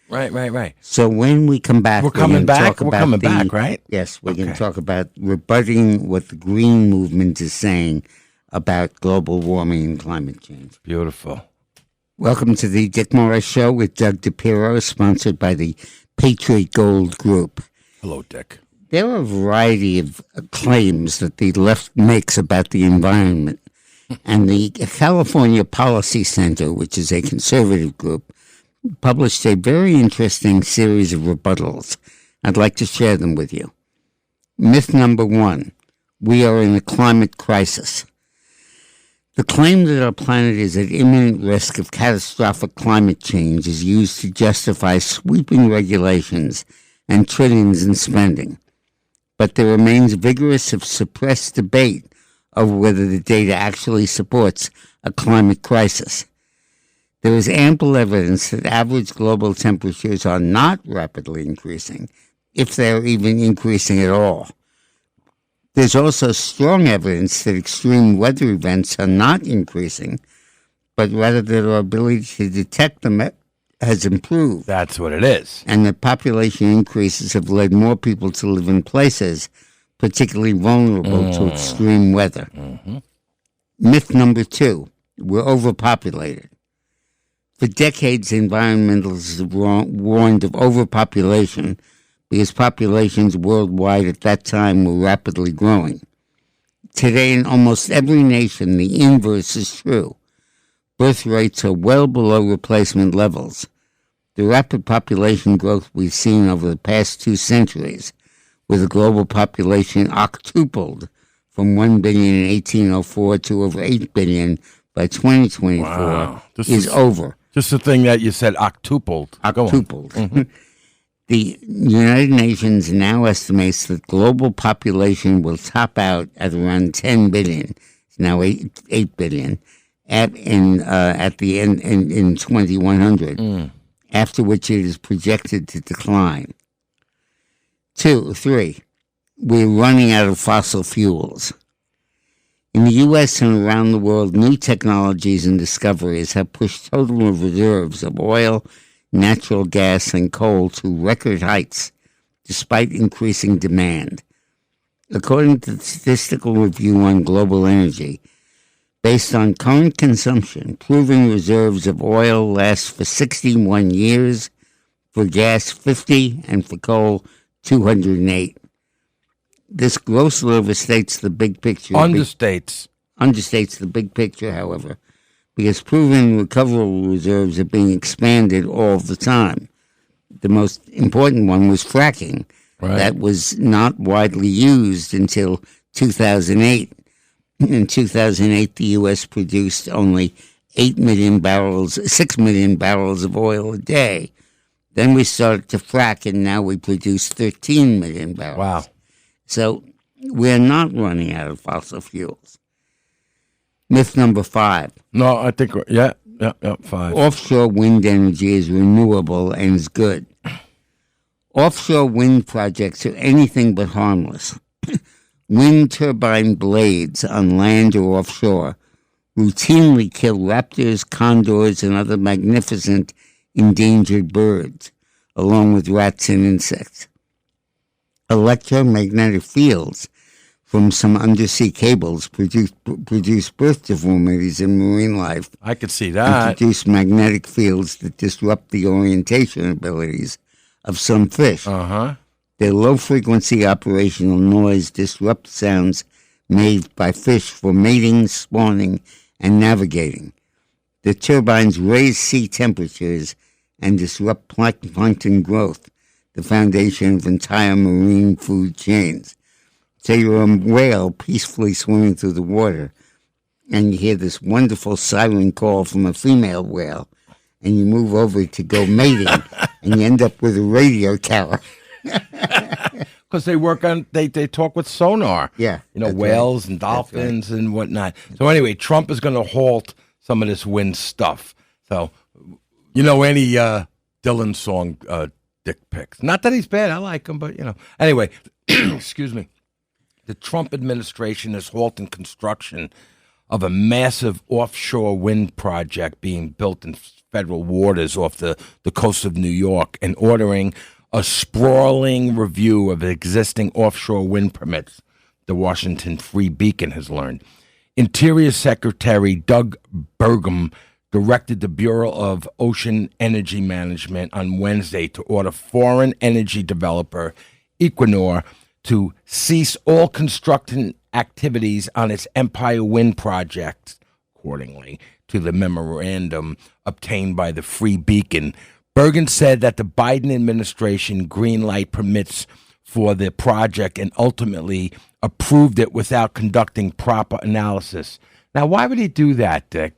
Right. So when we come back, We're coming back? talk We're about coming back, right? Yes, we're going to talk about rebutting what the Green Movement is saying about global warming and climate change. Beautiful. Welcome to the Dick Morris Show with Doug Depierro, sponsored by the Patriot Gold Group. Hello, Dick. There are a variety of claims that the left makes about the environment. And the California Policy Center, which is a conservative group, published a very interesting series of rebuttals. I'd like to share them with you. Myth number 1, we are in a climate crisis. The claim that our planet is at imminent risk of catastrophic climate change is used to justify sweeping regulations and trillions in spending. But there remains vigorous if suppressed debate over whether the data actually supports a climate crisis. There is ample evidence that average global temperatures are not rapidly increasing, if they are even increasing at all. There's also strong evidence that extreme weather events are not increasing, but rather that our ability to detect them has improved. That's what it is. And that population increases have led more people to live in places particularly vulnerable to extreme weather. Mm-hmm. Myth number 2, we're overpopulated. For decades, environmentalists have warned of overpopulation because populations worldwide at that time were rapidly growing. Today, in almost every nation, the inverse is true. Birth rates are well below replacement levels. The rapid population growth we've seen over the past 2 centuries, with the global population octupled from 1 billion in 1804 to over 8 billion by 2024, Wow. This is over. Just the thing that you said, octupled. Go on. Octupled. The United Nations now estimates that global population will top out at around 10 billion. It's now 8 billion at the end in 2100. After which it is projected to decline. Three, we're running out of fossil fuels. In the U.S. and around the world, new technologies and discoveries have pushed total reserves of oil, natural gas, and coal to record heights, despite increasing demand. According to the Statistical Review on Global Energy, based on current consumption, proven reserves of oil last for 61 years, for gas 50, and for coal 208. This grossly overstates the big picture. Understates The big picture, however, because proven recoverable reserves are being expanded all the time. The most important one was fracking. Right. That was not widely used until 2008. In 2008, the U.S. produced only 6 million barrels of oil a day. Then we started to frack, and now we produce 13 million barrels. Wow. So we're not running out of fossil fuels. Myth number 5. No, I think, yeah, 5. Offshore wind energy is renewable and is good. Offshore wind projects are anything but harmless. Wind turbine blades on land or offshore routinely kill raptors, condors, and other magnificent endangered birds, along with rats and insects. Electromagnetic fields from some undersea cables produce birth deformities in marine life. I could see And that. produce magnetic fields that disrupt the orientation abilities of some fish. Uh-huh. Their low-frequency operational noise disrupts sounds made by fish for mating, spawning, and navigating. The turbines raise sea temperatures and disrupt plankton growth, the foundation of entire marine food chains. So you're a whale peacefully swimming through the water, and you hear this wonderful siren call from a female whale, and you move over to go mating, and you end up with a radio tower. Because they talk with sonar. Yeah, that's whales right. and dolphins and whatnot. So anyway, Trump is going to halt some of this wind stuff. So, any Dylan song, Dick Pics. Not that he's bad. I like him, but, Anyway, excuse me. The Trump administration is halting construction of a massive offshore wind project being built in federal waters off the coast of New York and ordering a sprawling review of existing offshore wind permits, the Washington Free Beacon has learned. Interior Secretary Doug Burgum directed the Bureau of Ocean Energy Management on Wednesday to order foreign energy developer Equinor to cease all construction activities on its Empire Wind project, accordingly to the memorandum obtained by the Free Beacon. Bergen said that the Biden administration greenlight permits for the project and ultimately approved it without conducting proper analysis. Now, why would he do that, Dick?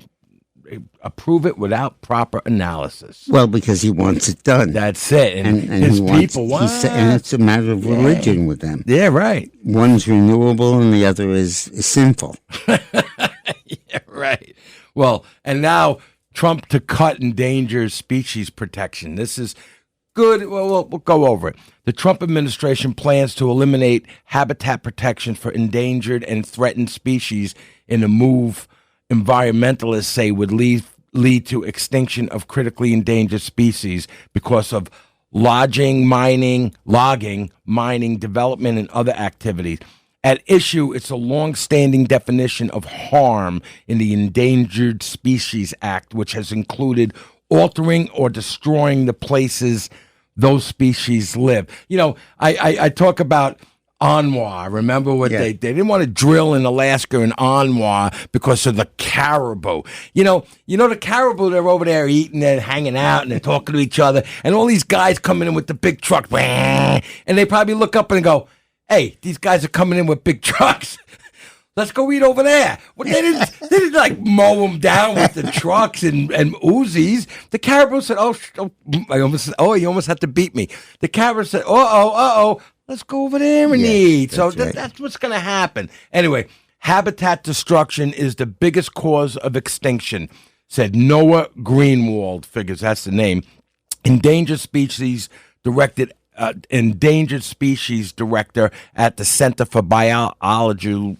Approve it without proper analysis. Well, because he wants it done. That's it. And his people want it. And it's a matter of religion with them. Yeah, right. One's renewable and the other is sinful. Yeah, right. Well, and now Trump to cut endangered species protection. This is good. Well, we'll go over it. The Trump administration plans to eliminate habitat protection for endangered and threatened species in a move environmentalists say would lead to extinction of critically endangered species because of logging, mining, development, and other activities. At issue, it's a long-standing definition of harm in the Endangered Species Act, which has included altering or destroying the places those species live. I talk about Anwar. Remember what they didn't want to drill in Alaska and Anwar because of the caribou. The caribou, they're over there eating and hanging out and they're talking to each other, and all these guys coming in with the big truck, and they probably look up and go, "Hey, these guys are coming in with big trucks. Let's go eat over there." Well, they didn't like mow them down with the trucks and Uzis. The caribou said, you almost had to beat me. The caribou said, uh-oh, let's go over there and eat. So that's what's going to happen. Anyway, habitat destruction is the biggest cause of extinction, said Noah Greenwald, figures that's the name, Endangered Species Directed endangered species director at the Center for Biological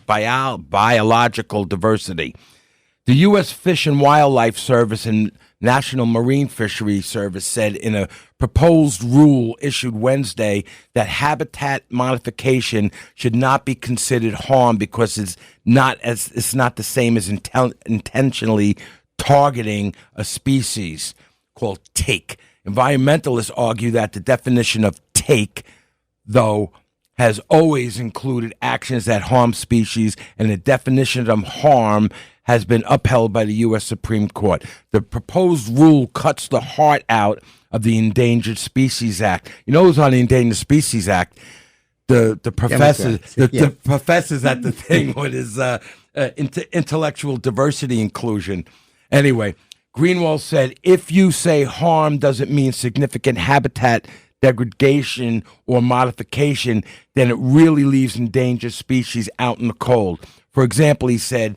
Diversity. The U.S. Fish and Wildlife Service and National Marine Fisheries Service said in a proposed rule issued Wednesday that habitat modification should not be considered harm because it's not the same as intentionally targeting a species called take. Environmentalists argue that the definition of take, though, has always included actions that harm species, and the definition of harm has been upheld by the U.S. Supreme Court. The proposed rule cuts the heart out of the Endangered Species Act. You know who's on the Endangered Species Act? The professors, the professors at the thing with his intellectual diversity inclusion. Anyway, Greenwald said, if you say harm doesn't mean significant habitat degradation or modification, then it really leaves endangered species out in the cold. For example, he said,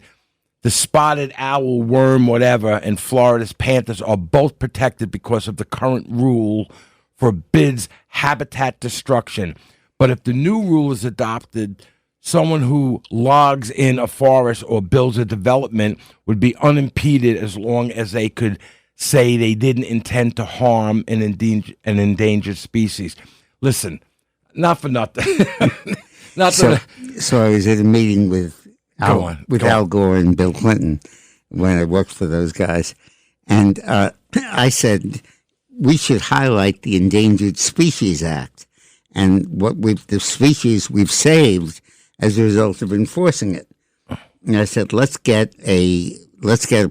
the spotted owl, worm, whatever, and Florida's panthers are both protected because of the current rule forbids habitat destruction. But if the new rule is adopted, someone who logs in a forest or builds a development would be unimpeded as long as they could say they didn't intend to harm an endangered species. Listen, not for nothing. So I was at a meeting with Al Gore and Bill Clinton when I worked for those guys, and I said we should highlight the Endangered Species Act and the species we've saved as a result of enforcing it. And I said, let's get a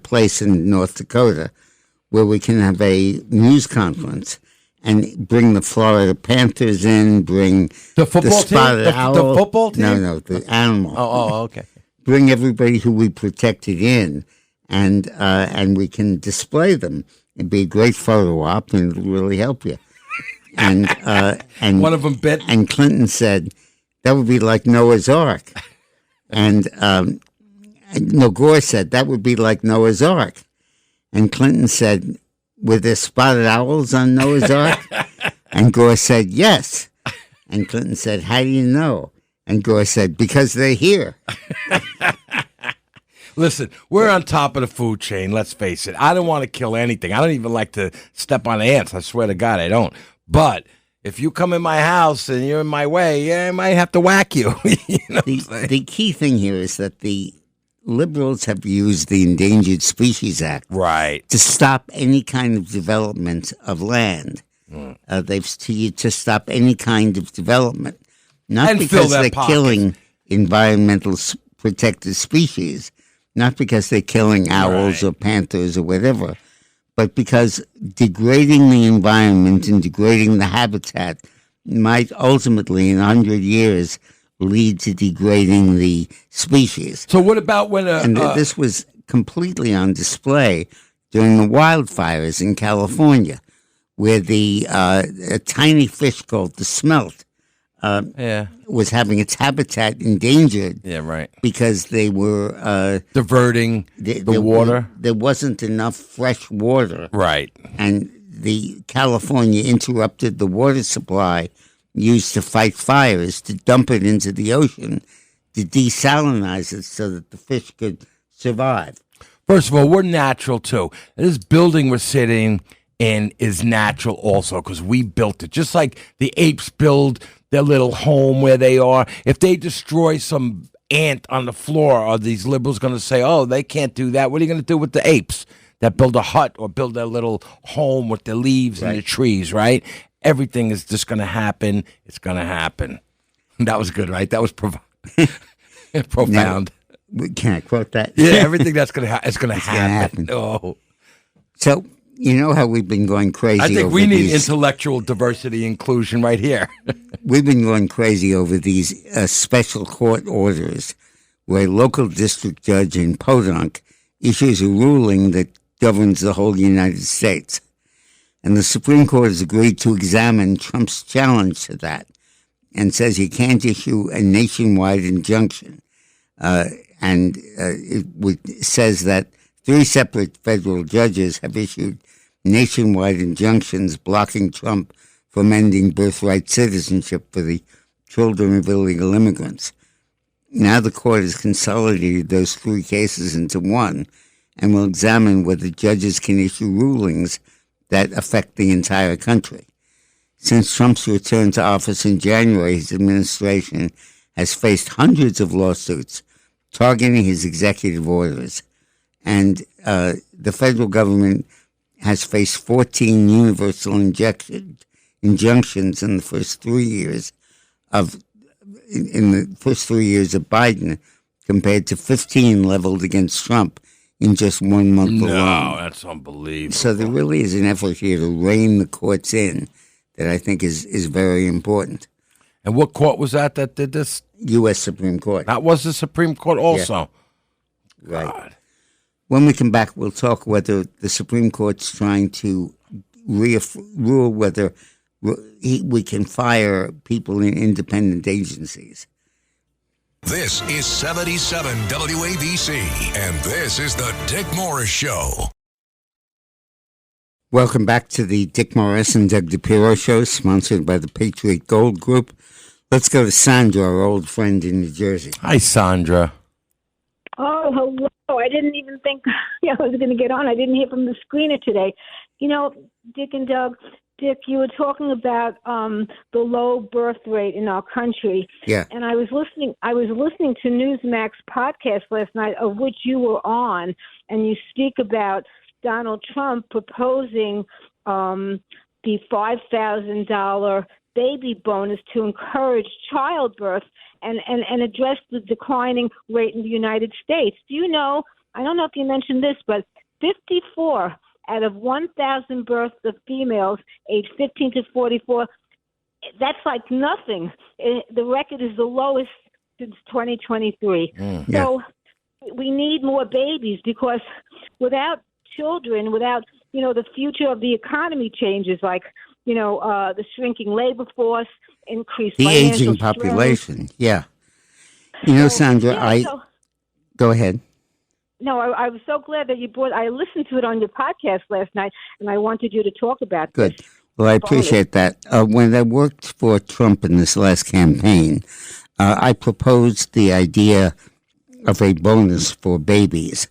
place in North Dakota where we can have a news conference and bring the Florida Panthers in, bring the football spotted team, owl. the football team. No, the animal. Oh, okay. Bring everybody who we protected in, and we can display them. It'd be a great photo op, and it'll really help you. And one of them bit. And Clinton said, that would be like Noah's Ark. And Gore said, that would be like Noah's Ark. And Clinton said, were there spotted owls on Noah's Ark? And Gore said, yes. And Clinton said, how do you know? And Gore said, because they're here. Listen, we're on top of the food chain, let's face it. I don't want to kill anything. I don't even like to step on ants. I swear to God, I don't. But if you come in my house and you're in my way, I might have to whack you. You know the key thing here is that the liberals have used the Endangered Species Act to stop any kind of development of land. To stop any kind of development. Not and because they're killing environmental protected species, not because they're killing owls or panthers or whatever, but because degrading the environment and degrading the habitat might ultimately, in 100 years, lead to degrading the species. So what about when this was completely on display during the wildfires in California, where a tiny fish called the smelt was having its habitat endangered. Yeah, right. Because they were diverting the water. There wasn't enough fresh water. Right. And the California interrupted the water supply used to fight fires to dump it into the ocean to desalinize it so that the fish could survive. First of all, we're natural too. This building we're sitting in is natural also because we built it. Just like the apes build their little home where they are. If they destroy some ant on the floor, are these liberals going to say, oh, they can't do that? What are you going to do with the apes that build a hut or build their little home with the leaves and the trees, right? Everything is just going to happen. It's going to happen. That was good, right? That was profound. Now, can I quote that? Yeah, everything that's going to happen is going to happen. Oh. So, you know how we've been going crazy I think over we need intellectual diversity inclusion right here. We've been going crazy over these special court orders where a local district judge in Podunk issues a ruling that governs the whole United States. And the Supreme Court has agreed to examine Trump's challenge to that and says he can't issue a nationwide injunction. It says that 3 separate federal judges have issued nationwide injunctions blocking Trump from ending birthright citizenship for the children of illegal immigrants. Now the court has consolidated those 3 cases into one and will examine whether judges can issue rulings that affect the entire country. Since Trump's return to office in January, his administration has faced hundreds of lawsuits targeting his executive orders, and the federal government has faced 14 universal injunctions in the first 3 years of Biden, compared to 15 leveled against Trump in just 1 month alone. No, that's unbelievable. So there really is an effort here to rein the courts in that I think is very important. And what court was that did this? U.S. Supreme Court. That was the Supreme Court also. Yeah. Right. God. When we come back, we'll talk whether the Supreme Court's trying to rule whether we can fire people in independent agencies. This is 77 WABC, and this is the Dick Morris Show. Welcome back to the Dick Morris and Doug Depierro Show, sponsored by the Patriot Gold Group. Let's go to Sandra, our old friend in New Jersey. Hi, Sandra. Oh, hello. I didn't even think I was going to get on. I didn't hear from the screener today. You know, Dick and Doug, Dick, you were talking about the low birth rate in our country. Yeah. And I was listening to Newsmax podcast last night, of which you were on, and you speak about Donald Trump proposing the $5,000 baby bonus to encourage childbirth and address the declining rate in the United States. Do you know, I don't know if you mentioned this, but 54 out of 1,000 births of females aged 15 to 44, that's like nothing. The record is the lowest since 2023. So we need more babies, because without children, without, the future of the economy changes, like, the shrinking labor force, increased the financial aging strain. population. Yeah. Sandra, go ahead. No, I was so glad that you I listened to it on your podcast last night, and I wanted you to talk about Good. this. Well, I appreciate that. When I worked for Trump in this last campaign, I proposed the idea of a bonus for babies.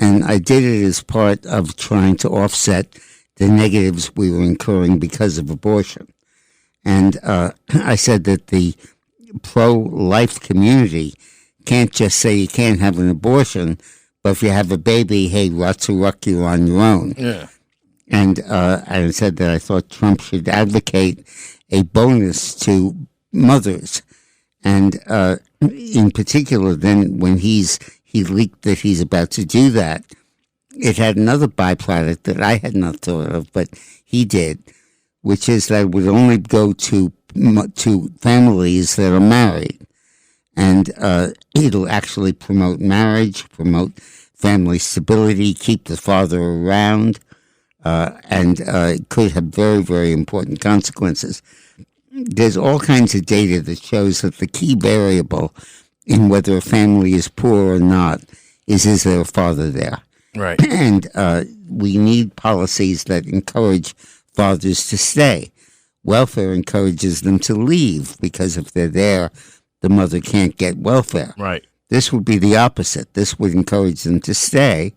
And I did it as part of trying to offset the negatives we were incurring because of abortion. And I said that the pro-life community can't just say you can't have an abortion, but if you have a baby, hey, ruck, you're on your own. Yeah. And I said that I thought Trump should advocate a bonus to mothers. And in particular, then when he leaked that he's about to do that, it had another byproduct that I had not thought of, but he did, which is that it would only go to families that are married. And it'll actually promote marriage, promote family stability, keep the father around, and it could have very, very important consequences. There's all kinds of data that shows that the key variable in whether a family is poor or not is there a father there? Right. And we need policies that encourage fathers to stay. Welfare encourages them to leave, because if they're there, the mother can't get welfare. Right. This would be the opposite. This would encourage them to stay.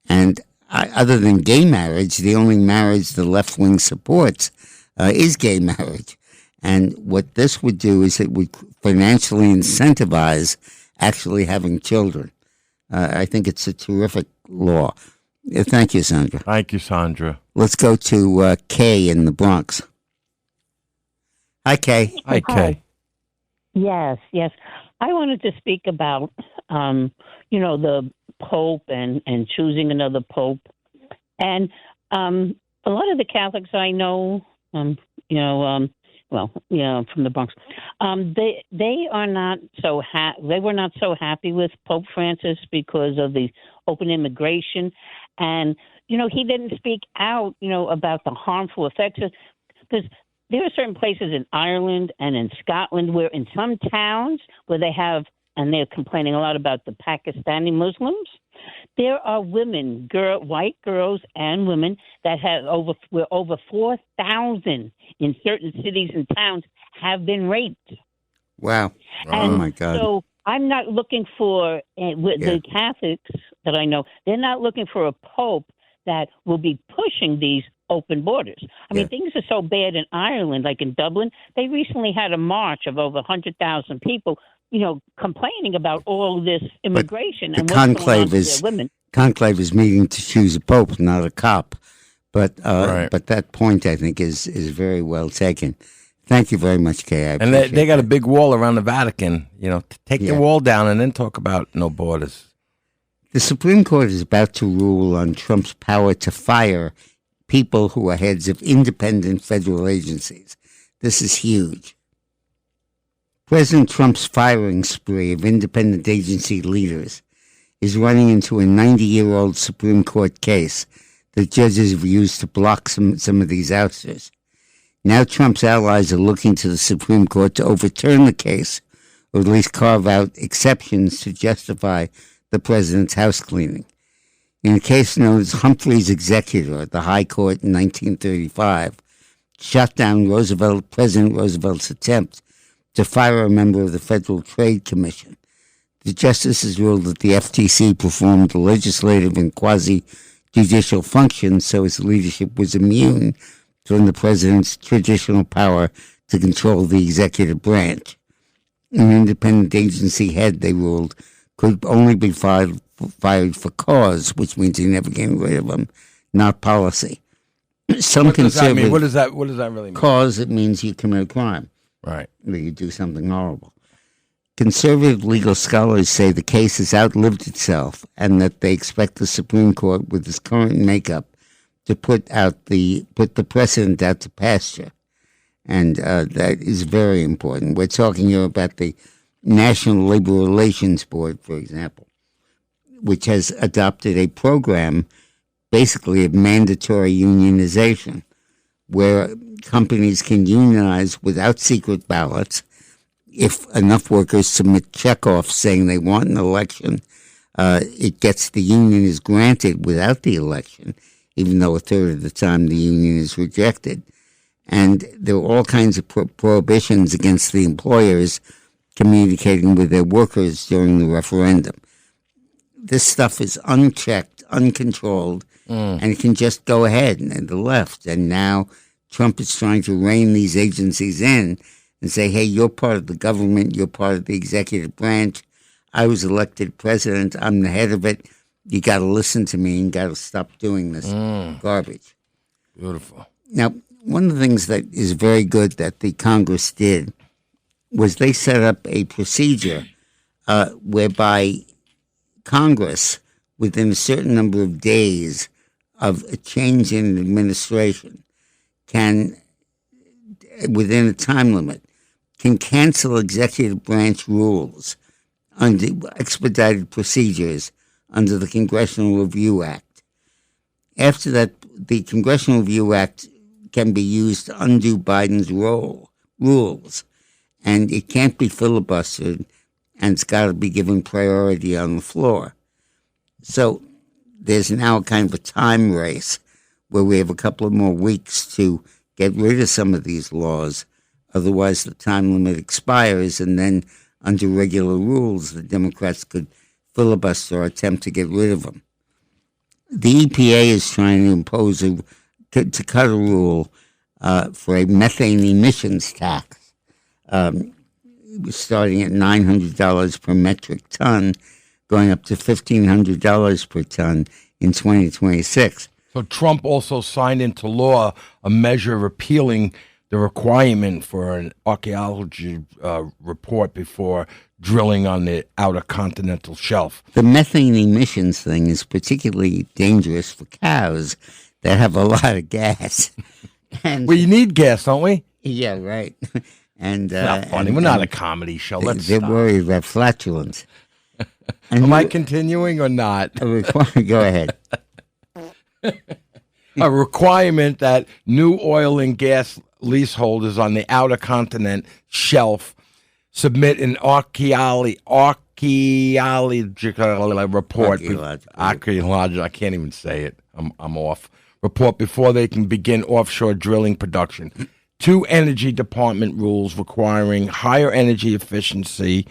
And other than gay marriage, the only marriage the left wing supports is gay marriage. And what this would do is it would financially incentivize actually having children. I think it's a terrific law. Thank you, Sandra. Thank you, Sandra. Let's go to Kay in the Bronx. Hi, Kay. Hi, Kay. Yes. I wanted to speak about, the Pope and choosing another Pope. And a lot of the Catholics I know, from the Bronx, they are not so they were not so happy with Pope Francis because of the open immigration. And, he didn't speak out, about the harmful effects, because there are certain places in Ireland and in Scotland where in some towns where they have and they're complaining a lot about the Pakistani Muslims. There are women, white girls and women that have over 4,000 in certain cities and towns have been raped. Wow. And oh, my God. So I'm not looking for, the Catholics that I know, they're not looking for a pope that will be pushing these open borders. I mean, things are so bad in Ireland, like in Dublin. They recently had a march of over 100,000 people, complaining about all this immigration the and conclave what's going on with their women. Conclave is meeting to choose a pope, not a cop. But but that point, I think, is very well taken. Thank you very much, Kay. And they got a big wall around the Vatican. Take the wall down and then talk about no borders. The Supreme Court is about to rule on Trump's power to fire people who are heads of independent federal agencies. This is huge. President Trump's firing spree of independent agency leaders is running into a 90-year-old Supreme Court case that judges have used to block some of these ousters. Now Trump's allies are looking to the Supreme Court to overturn the case, or at least carve out exceptions to justify the president's house cleaning. In a case known as Humphrey's Executor, the High Court in 1935 shot down President Roosevelt's attempt to fire a member of the Federal Trade Commission. The justices ruled that the FTC performed legislative and quasi-judicial functions, so its leadership was immune from the president's traditional power to control the executive branch. An independent agency head, they ruled, could only be fired for cause, which means you're never getting rid of them, not policy. What does that mean? What does that really mean? Cause, it means you commit a crime. Right. Or you do something horrible. Conservative legal scholars say the case has outlived itself and that they expect the Supreme Court, with its current makeup, to put the precedent out to pasture. And that is very important. We're talking here about the National Labor Relations Board, for example, which has adopted a program basically of mandatory unionization, where companies can unionize without secret ballots. If enough workers submit checkoffs saying they want an election, the union is granted without the election, even though a third of the time the union is rejected. And there are all kinds of prohibitions against the employers communicating with their workers during the referendum. This stuff is unchecked, uncontrolled, and it can just go ahead and the left. And now Trump is trying to rein these agencies in and say, hey, you're part of the government, you're part of the executive branch. I was elected president, I'm the head of it. You got to listen to me and got to stop doing this garbage. Beautiful. Now, one of the things that is very good that the Congress did was they set up a procedure whereby Congress, within a certain number of days of a change in administration, can, within a time limit, can cancel executive branch rules under expedited procedures under the Congressional Review Act. After that, the Congressional Review Act can be used to undo Biden's rules, and it can't be filibustered, and it's got to be given priority on the floor. So there's now kind of a time race where we have a couple of more weeks to get rid of some of these laws. Otherwise, the time limit expires, and then under regular rules, the Democrats could filibuster or attempt to get rid of them. The EPA is trying to impose to cut a rule for a methane emissions tax, starting at $900 per metric ton, going up to $1,500 per ton in 2026. So Trump also signed into law a measure repealing the requirement for an archaeology report before drilling on the outer continental shelf. The methane emissions thing is particularly dangerous for cows that have a lot of gas. And we need gas, don't we? Yeah, right. And it's not funny. We're not a comedy show. Let's they're stop. worried about flatulence. Am I continuing or not? Go ahead. A requirement that new oil and gas leaseholders on the outer continent shelf submit an archaeology archaeological report. Archaeological. I can't even say it. I'm off. Report before they can begin offshore drilling production. 2 Energy Department rules requiring higher energy efficiency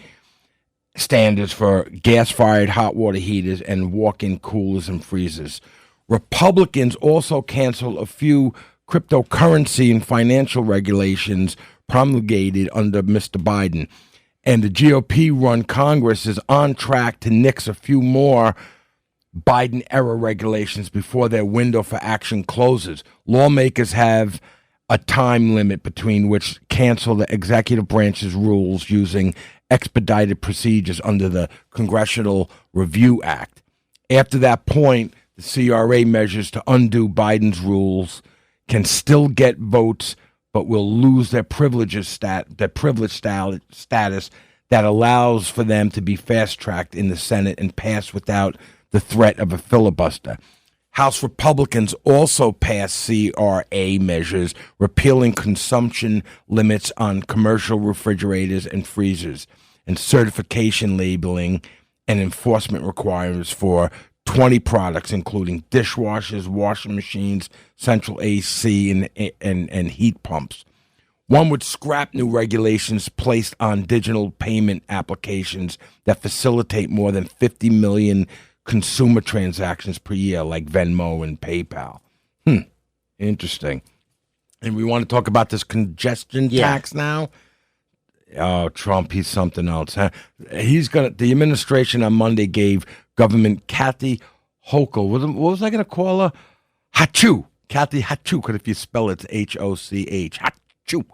standards for gas-fired hot water heaters and walk-in coolers and freezers. Republicans also canceled a few cryptocurrency and financial regulations promulgated under Mr. Biden. And the GOP-run Congress is on track to nix a few more Biden-era regulations before their window for action closes. Lawmakers have a time limit between which cancel the executive branch's rules using expedited procedures under the Congressional Review Act. After that point, the CRA measures to undo Biden's rules can still get votes, but will lose their privilege status that allows for them to be fast-tracked in the Senate and pass without the threat of a filibuster. House Republicans also passed CRA measures repealing consumption limits on commercial refrigerators and freezers and certification labeling and enforcement requirements for 20 products, including dishwashers, washing machines, central AC, and heat pumps. One would scrap new regulations placed on digital payment applications that facilitate more than 50 million consumer transactions per year, like Venmo and PayPal. Interesting. And we want to talk about this congestion tax now. Oh, Trump, he's something else. Huh? The administration on Monday gave Government Kathy Hochul, what was I going to call her? Hachu. Kathy Hachu, because if you spell it, it's Hoch. Hachu.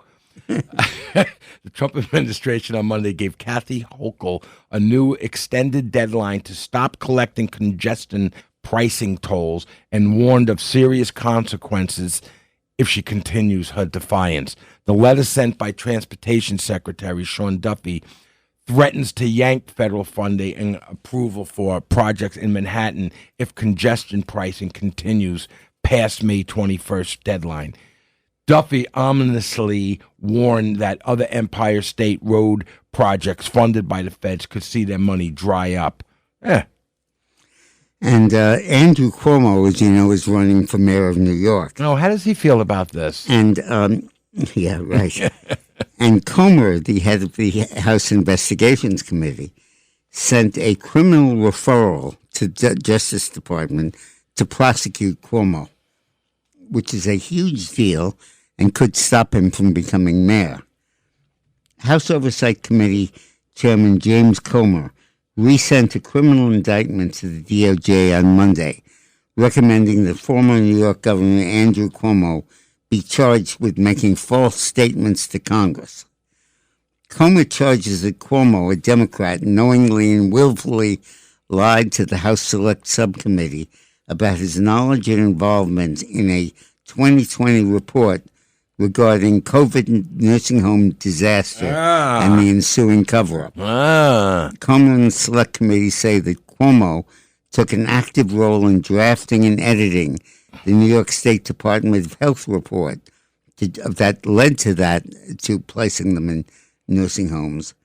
The Trump administration on Monday gave Kathy Hochul a new extended deadline to stop collecting congestion pricing tolls and warned of serious consequences if she continues her defiance. The letter sent by Transportation Secretary Sean Duffy threatens to yank federal funding and approval for projects in Manhattan if congestion pricing continues past May 21st deadline. Duffy ominously warned that other Empire State Road projects funded by the feds could see their money dry up. And Andrew Cuomo, as you know, is running for mayor of New York. Oh, how does he feel about this? And, yeah, right. And Comer, the head of the House Investigations Committee, sent a criminal referral to the Justice Department to prosecute Cuomo, which is a huge deal and could stop him from becoming mayor. House Oversight Committee Chairman James Comer resent a criminal indictment to the DOJ on Monday, recommending that former New York Governor Andrew Cuomo be charged with making false statements to Congress. Comer charges that Cuomo, a Democrat, knowingly and willfully lied to the House Select Subcommittee about his knowledge and involvement in a 2020 report regarding COVID nursing home disaster and the ensuing cover-up. Comer and the Select Committee say that Cuomo took an active role in drafting and editing the New York State Department of Health report that led to placing them in nursing homes.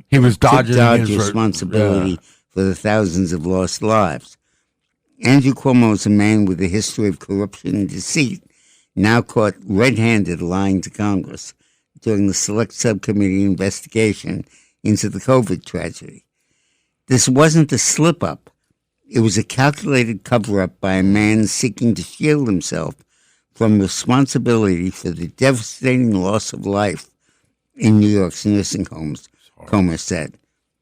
He was dodging his responsibility for the thousands of lost lives. Andrew Cuomo is a man with a history of corruption and deceit, now caught red-handed lying to Congress during the Select Subcommittee investigation into the COVID tragedy. This wasn't a slip-up. It was a calculated cover-up by a man seeking to shield himself from responsibility for the devastating loss of life in New York's nursing homes, Comer said.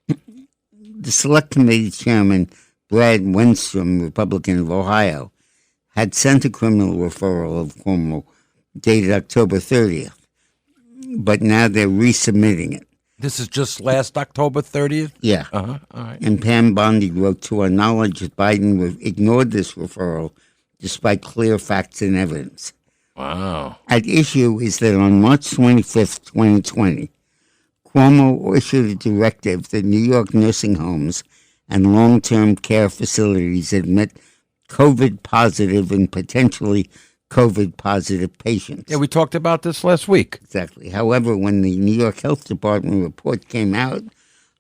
The Select Committee Chairman, Brad Wenstrom, Republican of Ohio, had sent a criminal referral of Cuomo dated October 30th, but now they're resubmitting it. This is just last October 30th? Yeah. All right. And Pam Bondi wrote, to our knowledge, that Biden ignored this referral despite clear facts and evidence. Wow. At issue is that on March 25th, 2020, Cuomo issued a directive that New York nursing homes and long-term care facilities admit COVID-positive and potentially COVID-positive patients. Yeah, we talked about this last week. Exactly. However, when the New York Health Department report came out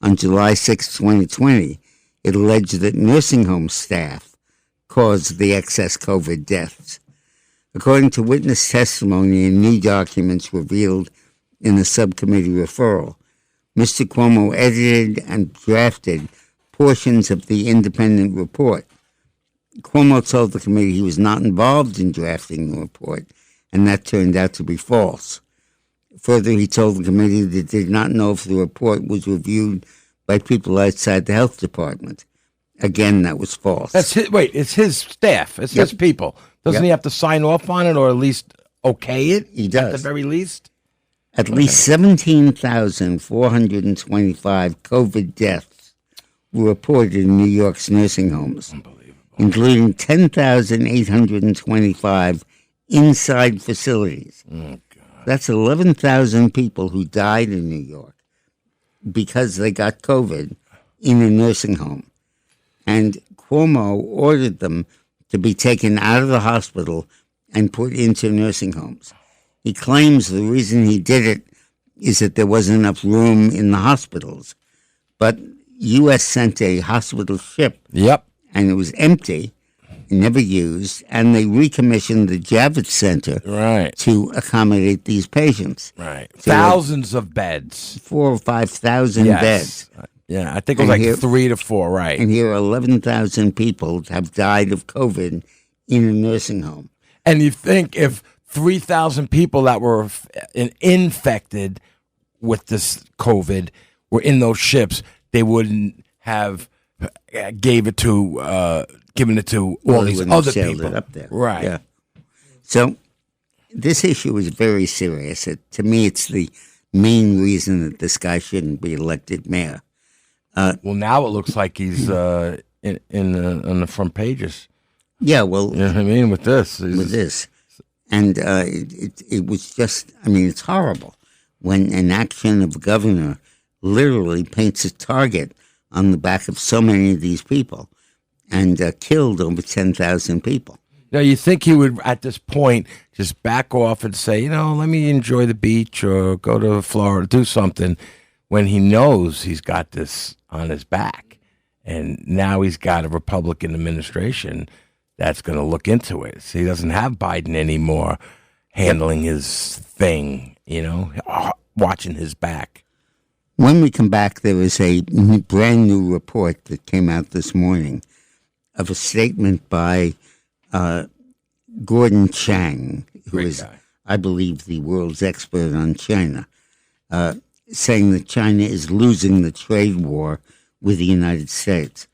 On July 6, 2020, it alleged that nursing home staff caused the excess COVID deaths. According to witness testimony and new documents revealed in the subcommittee referral, Mr. Cuomo edited and drafted portions of the independent report. Cuomo told the committee he was not involved in drafting the report, and that turned out to be false. Further, he told the committee that did not know if the report was reviewed by people outside the health department. Again, that was false. It's his staff. It's his people. Doesn't he have to sign off on it or at least okay it? He does. At the very least? At least 17,425 COVID deaths were reported in New York's nursing homes, including 10,825 inside facilities. Oh, God. That's 11,000 people who died in New York because they got COVID in a nursing home. And Cuomo ordered them to be taken out of the hospital and put into nursing homes. He claims the reason he did it is that there wasn't enough room in the hospitals. But U.S. sent a hospital ship, and it was empty, never used, and they recommissioned the Javits Center to accommodate these patients. Right. So thousands of beds. 4,000 or 5,000 beds. Yeah, I think it was like 3 to 4, right. And here 11,000 people have died of COVID in a nursing home. And you think if 3,000 people that were infected with this COVID were in those ships, they wouldn't have given it to all these other people. It up there. Right. Yeah. So this issue is very serious. To me, it's the main reason that this guy shouldn't be elected mayor. Well, now it looks like he's on the front pages. Yeah, well, you know what I mean, with this. And it was just, I mean, it's horrible when an action of a governor literally paints a target on the back of so many of these people and killed over 10,000 people. Now, you think he would, at this point, just back off and say, let me enjoy the beach or go to Florida, do something, when he knows he's got this on his back. And now he's got a Republican administration that's going to look into it. So he doesn't have Biden anymore handling his thing, watching his back. When we come back, there is a brand new report that came out this morning of a statement by Gordon Chang, who is, I believe, the world's expert on China, saying that China is losing the trade war with the United States.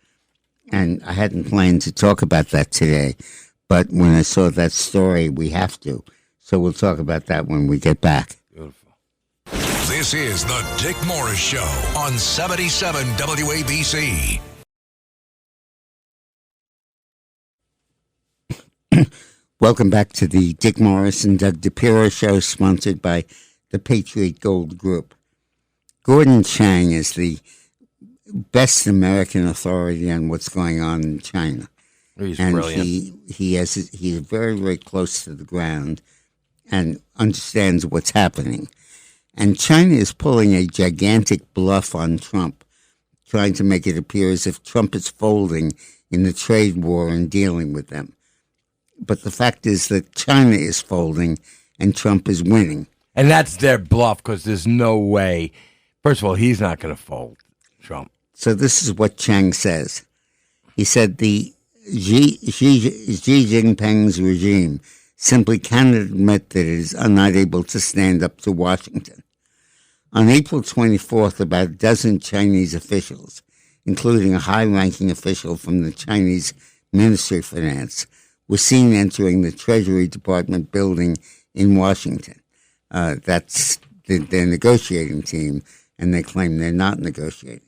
And I hadn't planned to talk about that today, but when I saw that story, we have to. So we'll talk about that when we get back. Beautiful. This is the Dick Morris Show on 77 WABC. Welcome back to the Dick Morris and Doug Depierro Show, sponsored by the Patriot Gold Group. Gordon Chang is the best American authority on what's going on in China. He's and brilliant. He's very, very close to the ground and understands what's happening. And China is pulling a gigantic bluff on Trump, trying to make it appear as if Trump is folding in the trade war and dealing with them. But the fact is that China is folding and Trump is winning. And that's their bluff, because there's no way. First of all, he's not going to fold, Trump. So this is what Chang says. He said the Xi Jinping's regime simply cannot admit that it is not able to stand up to Washington. On April 24th, about a dozen Chinese officials, including a high-ranking official from the Chinese Ministry of Finance, were seen entering the Treasury Department building in Washington. That's their negotiating team, and they claim they're not negotiating.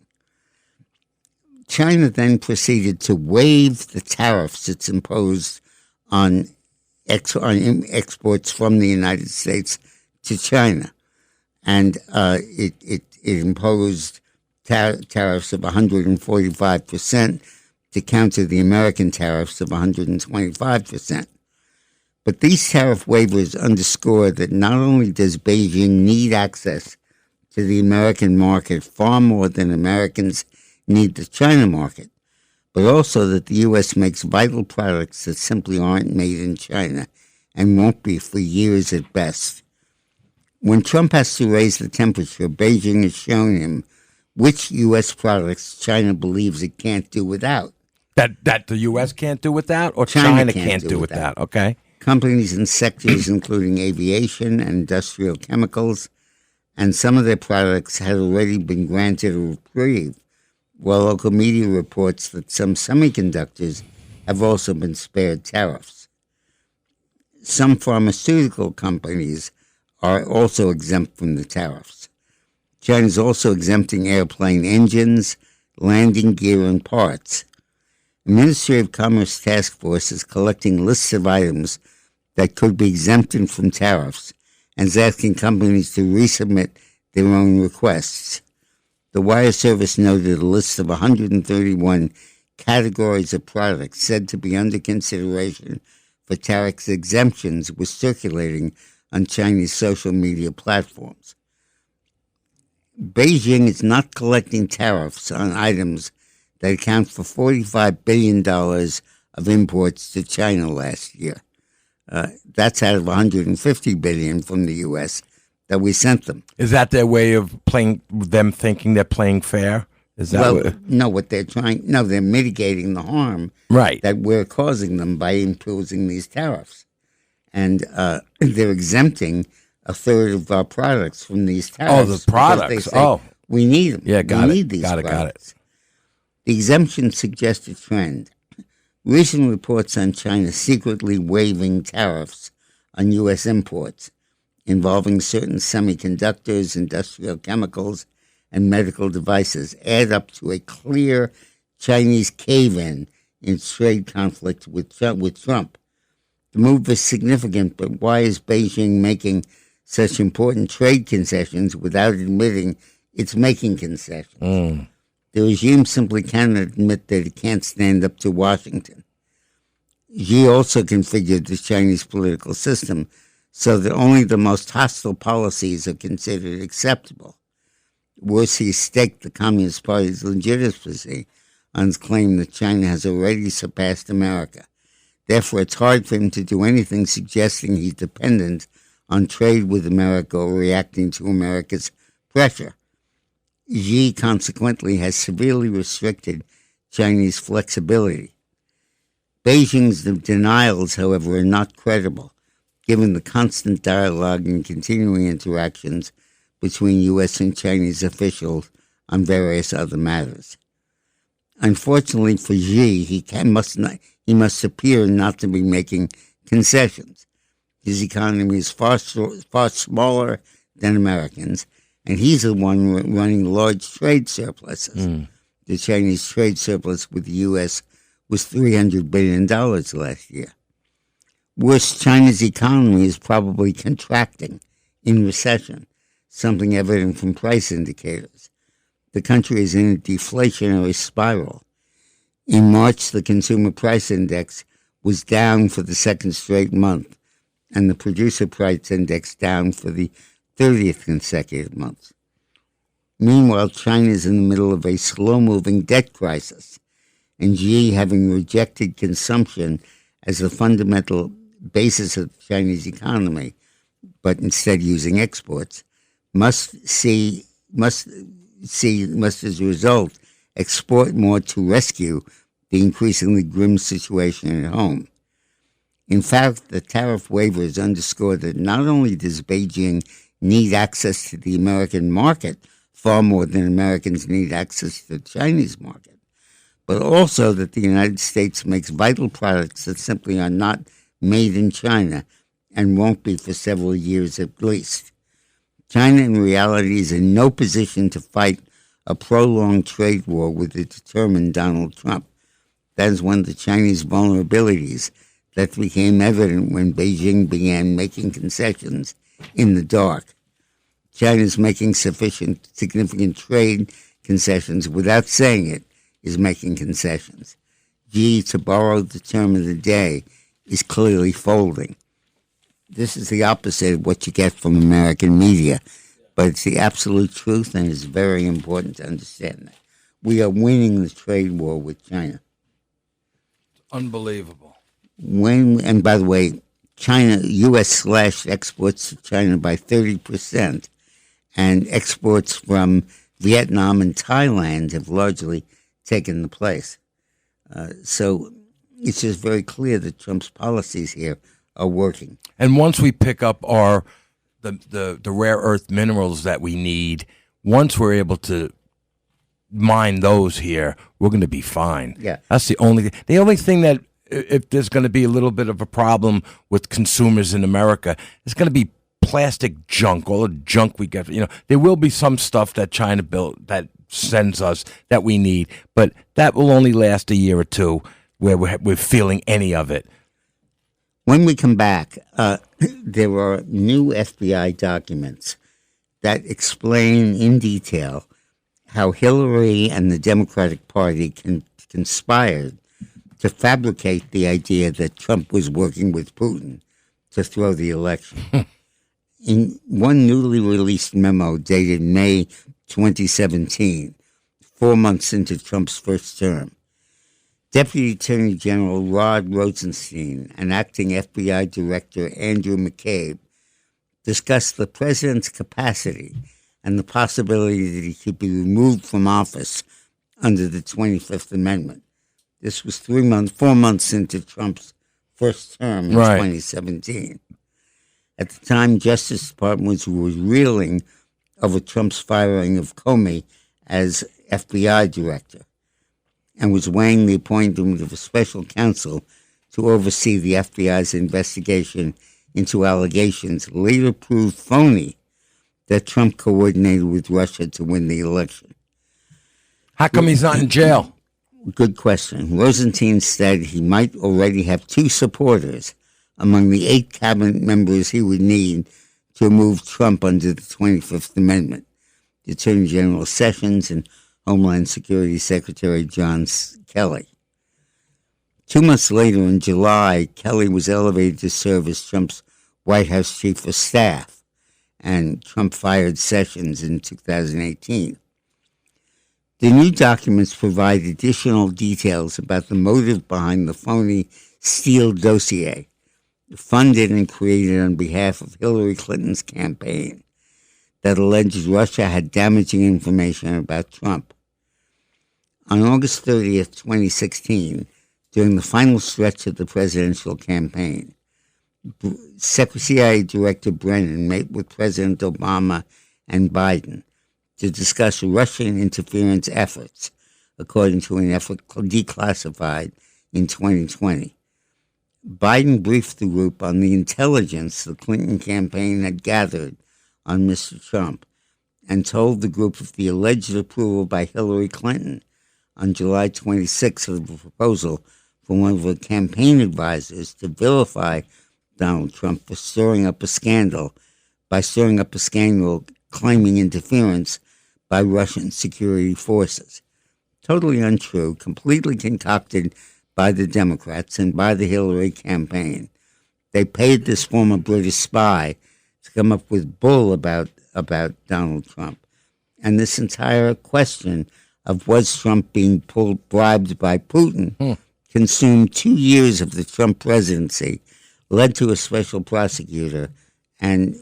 China then proceeded to waive the tariffs it's imposed on exports from the United States to China. And it imposed tariffs of 145% to counter the American tariffs of 125%. But these tariff waivers underscore that not only does Beijing need access to the American market far more than Americans need the China market, but also that the U.S. makes vital products that simply aren't made in China and won't be for years at best. When Trump has to raise the temperature, Beijing has shown him which U.S. products China believes it can't do without. That the U.S. can't do without, or China can't do without? Okay. Companies in sectors including aviation and industrial chemicals, and some of their products had already been granted a reprieve, while local media reports that some semiconductors have also been spared tariffs. Some pharmaceutical companies are also exempt from the tariffs. China is also exempting airplane engines, landing gear, and parts. The Ministry of Commerce Task Force is collecting lists of items that could be exempted from tariffs and is asking companies to resubmit their own requests. The wire service noted a list of 131 categories of products said to be under consideration for tariff exemptions was circulating on Chinese social media platforms. Beijing is not collecting tariffs on items that account for $45 billion of imports to China last year. That's out of $150 billion from the U.S. that we sent them. Is that their way of playing? Them thinking they're playing fair? Is that what they're trying? No, they're mitigating the harm that we're causing them by imposing these tariffs, and they're exempting a third of our products from these tariffs. Oh, the products. We need them. Yeah, got it. These got products. The exemption suggests a trend. Recent reports on China secretly waiving tariffs on U.S. imports involving certain semiconductors, industrial chemicals, and medical devices add up to a clear Chinese cave-in its trade conflict with Trump. The move is significant, but why is Beijing making such important trade concessions without admitting it's making concessions? The regime simply cannot admit that it can't stand up to Washington. Xi also configured the Chinese political system so that only the most hostile policies are considered acceptable. Worse, he staked the Communist Party's legitimacy on his claim that China has already surpassed America. Therefore, it's hard for him to do anything suggesting he's dependent on trade with America or reacting to America's pressure. Xi consequently has severely restricted Chinese flexibility. Beijing's denials, however, are not credible, given the constant dialogue and continuing interactions between U.S. and Chinese officials on various other matters. Unfortunately for Xi, he must appear not to be making concessions. His economy is far smaller than Americans, and he's the one running large trade surpluses. The Chinese trade surplus with the U.S. was $300 billion last year. Worse, China's economy is probably contracting in recession, something evident from price indicators. The country is in a deflationary spiral. In March, the Consumer Price Index was down for the second straight month, and the Producer Price Index down for the 30th consecutive month. Meanwhile, China is in the middle of a slow-moving debt crisis, and Xi, having rejected consumption as the fundamental basis of the Chinese economy, but instead using exports, must as a result export more to rescue the increasingly grim situation at home. In fact, the tariff waivers underscore that not only does Beijing need access to the American market far more than Americans need access to the Chinese market, but also that the United States makes vital products that simply are not made in China and won't be for several years at least. China, in reality, is in no position to fight a prolonged trade war with the determined Donald Trump. That is one of the Chinese vulnerabilities that became evident when Beijing began making concessions in the dark. China is making significant trade concessions without saying it is making concessions. Xi, to borrow the term of the day, is clearly folding. This is the opposite of what you get from American media. but it's the absolute truth, and it's very important to understand that. We are winning the trade war with China. Unbelievable. And by the way, China, U.S. slashed exports to China by 30%, and exports from Vietnam and Thailand have largely taken the place. So it's just very clear that Trump's policies here are working. And once we pick up the rare earth minerals that we need, once we're able to mine those here, we're going to be fine. Yeah. That's the only thing that, if there's going to be a little bit of a problem with consumers in America, it's going to be plastic junk, all the junk we get. There will be some stuff that China built that sends us that we need, but that will only last a year or two where we're feeling any of it. When we come back, there are new FBI documents that explain in detail how Hillary and the Democratic Party conspired to fabricate the idea that Trump was working with Putin to throw the election. In one newly released memo dated May 2017, 4 months into Trump's first term, Deputy Attorney General Rod Rosenstein and Acting FBI Director Andrew McCabe discussed the president's capacity and the possibility that he could be removed from office under the 25th Amendment. This was 4 months into Trump's first term in 2017. At the time, Justice Department was reeling over Trump's firing of Comey as FBI director and was weighing the appointment of a special counsel to oversee the FBI's investigation into allegations later proved phony that Trump coordinated with Russia to win the election. How come he's not in jail? Good question. Rosenstein said he might already have 2 supporters among the 8 cabinet members he would need to remove Trump under the 25th Amendment, the Attorney General Sessions and Homeland Security Secretary John Kelly. 2 months later, in July, Kelly was elevated to serve as Trump's White House Chief of Staff, and Trump fired Sessions in 2018. The new documents provide additional details about the motive behind the phony Steele dossier, funded and created on behalf of Hillary Clinton's campaign, that alleged Russia had damaging information about Trump. On August 30th, 2016, during the final stretch of the presidential campaign, CIA Director Brennan met with President Obama and Biden to discuss Russian interference efforts, according to an effort declassified in 2020. Biden briefed the group on the intelligence the Clinton campaign had gathered on Mr. Trump and told the group of the alleged approval by Hillary Clinton on July 26th of the proposal from one of her campaign advisors to vilify Donald Trump for stirring up a scandal claiming interference by Russian security forces. Totally untrue, completely concocted by the Democrats and by the Hillary campaign. They paid this former British spy to come up with bull about Donald Trump. And this entire question of was Trump being bribed by Putin consumed 2 years of the Trump presidency, led to a special prosecutor, and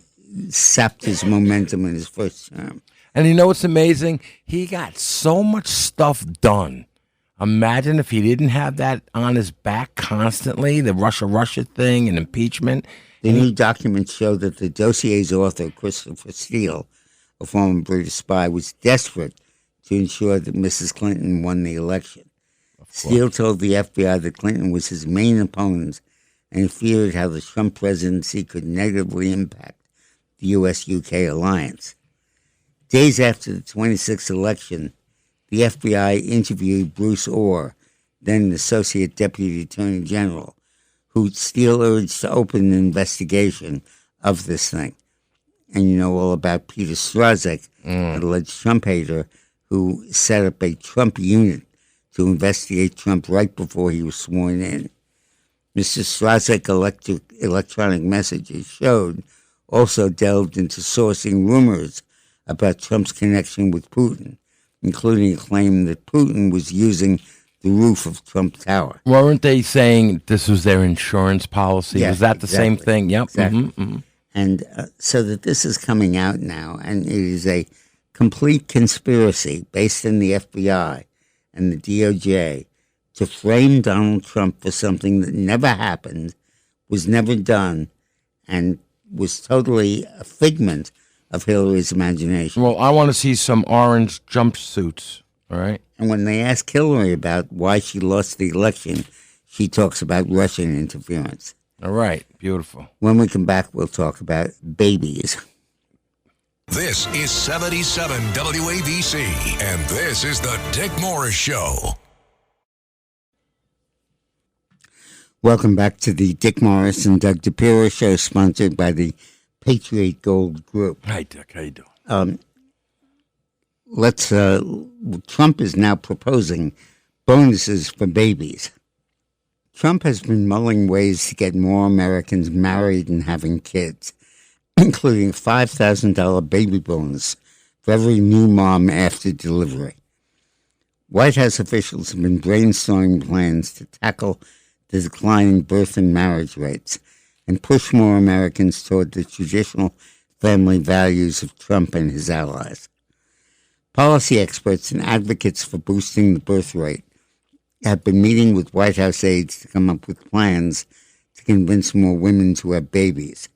sapped his momentum in his first term. And you know what's amazing? He got so much stuff done. Imagine if he didn't have that on his back constantly, the Russia thing and impeachment. The new documents show that the dossier's author, Christopher Steele, a former British spy, was desperate to ensure that Mrs. Clinton won the election. Steele told the FBI that Clinton was his main opponent and feared how the Trump presidency could negatively impact the U.S.-UK alliance. Days after the 26th election, the FBI interviewed Bruce Orr, then an Associate Deputy Attorney General, who Steele urged to open an investigation of this thing. And you know all about Peter Strzok, an alleged Trump hater, who set up a Trump unit to investigate Trump right before he was sworn in. Mr. Strzok's electronic messages showed also delved into sourcing rumors about Trump's connection with Putin, including a claim that Putin was using the roof of Trump Tower. Weren't they saying this was their insurance policy? Yeah, was that the same exactly. thing? Yep. Exactly. Mm-hmm. And so that this is coming out now, and it is a complete conspiracy based in the FBI and the DOJ to frame Donald Trump for something that never happened, was never done, and was totally a figment of Hillary's imagination. Well, I want to see some orange jumpsuits, all right? And when they ask Hillary about why she lost the election, she talks about Russian interference. All right, beautiful. When we come back, we'll talk about babies. This is 77 WABC, and this is the Dick Morris Show. Welcome back to the Dick Morris and Doug Depierro Show, sponsored by the Patriot Gold Group. Hi, Dick. How you doing? Trump is now proposing bonuses for babies. Trump has been mulling ways to get more Americans married and having kids, including a $5,000 baby bonus for every new mom after delivery. White House officials have been brainstorming plans to tackle the declining birth and marriage rates and push more Americans toward the traditional family values of Trump and his allies. Policy experts and advocates for boosting the birth rate have been meeting with White House aides to come up with plans to convince more women to have babies.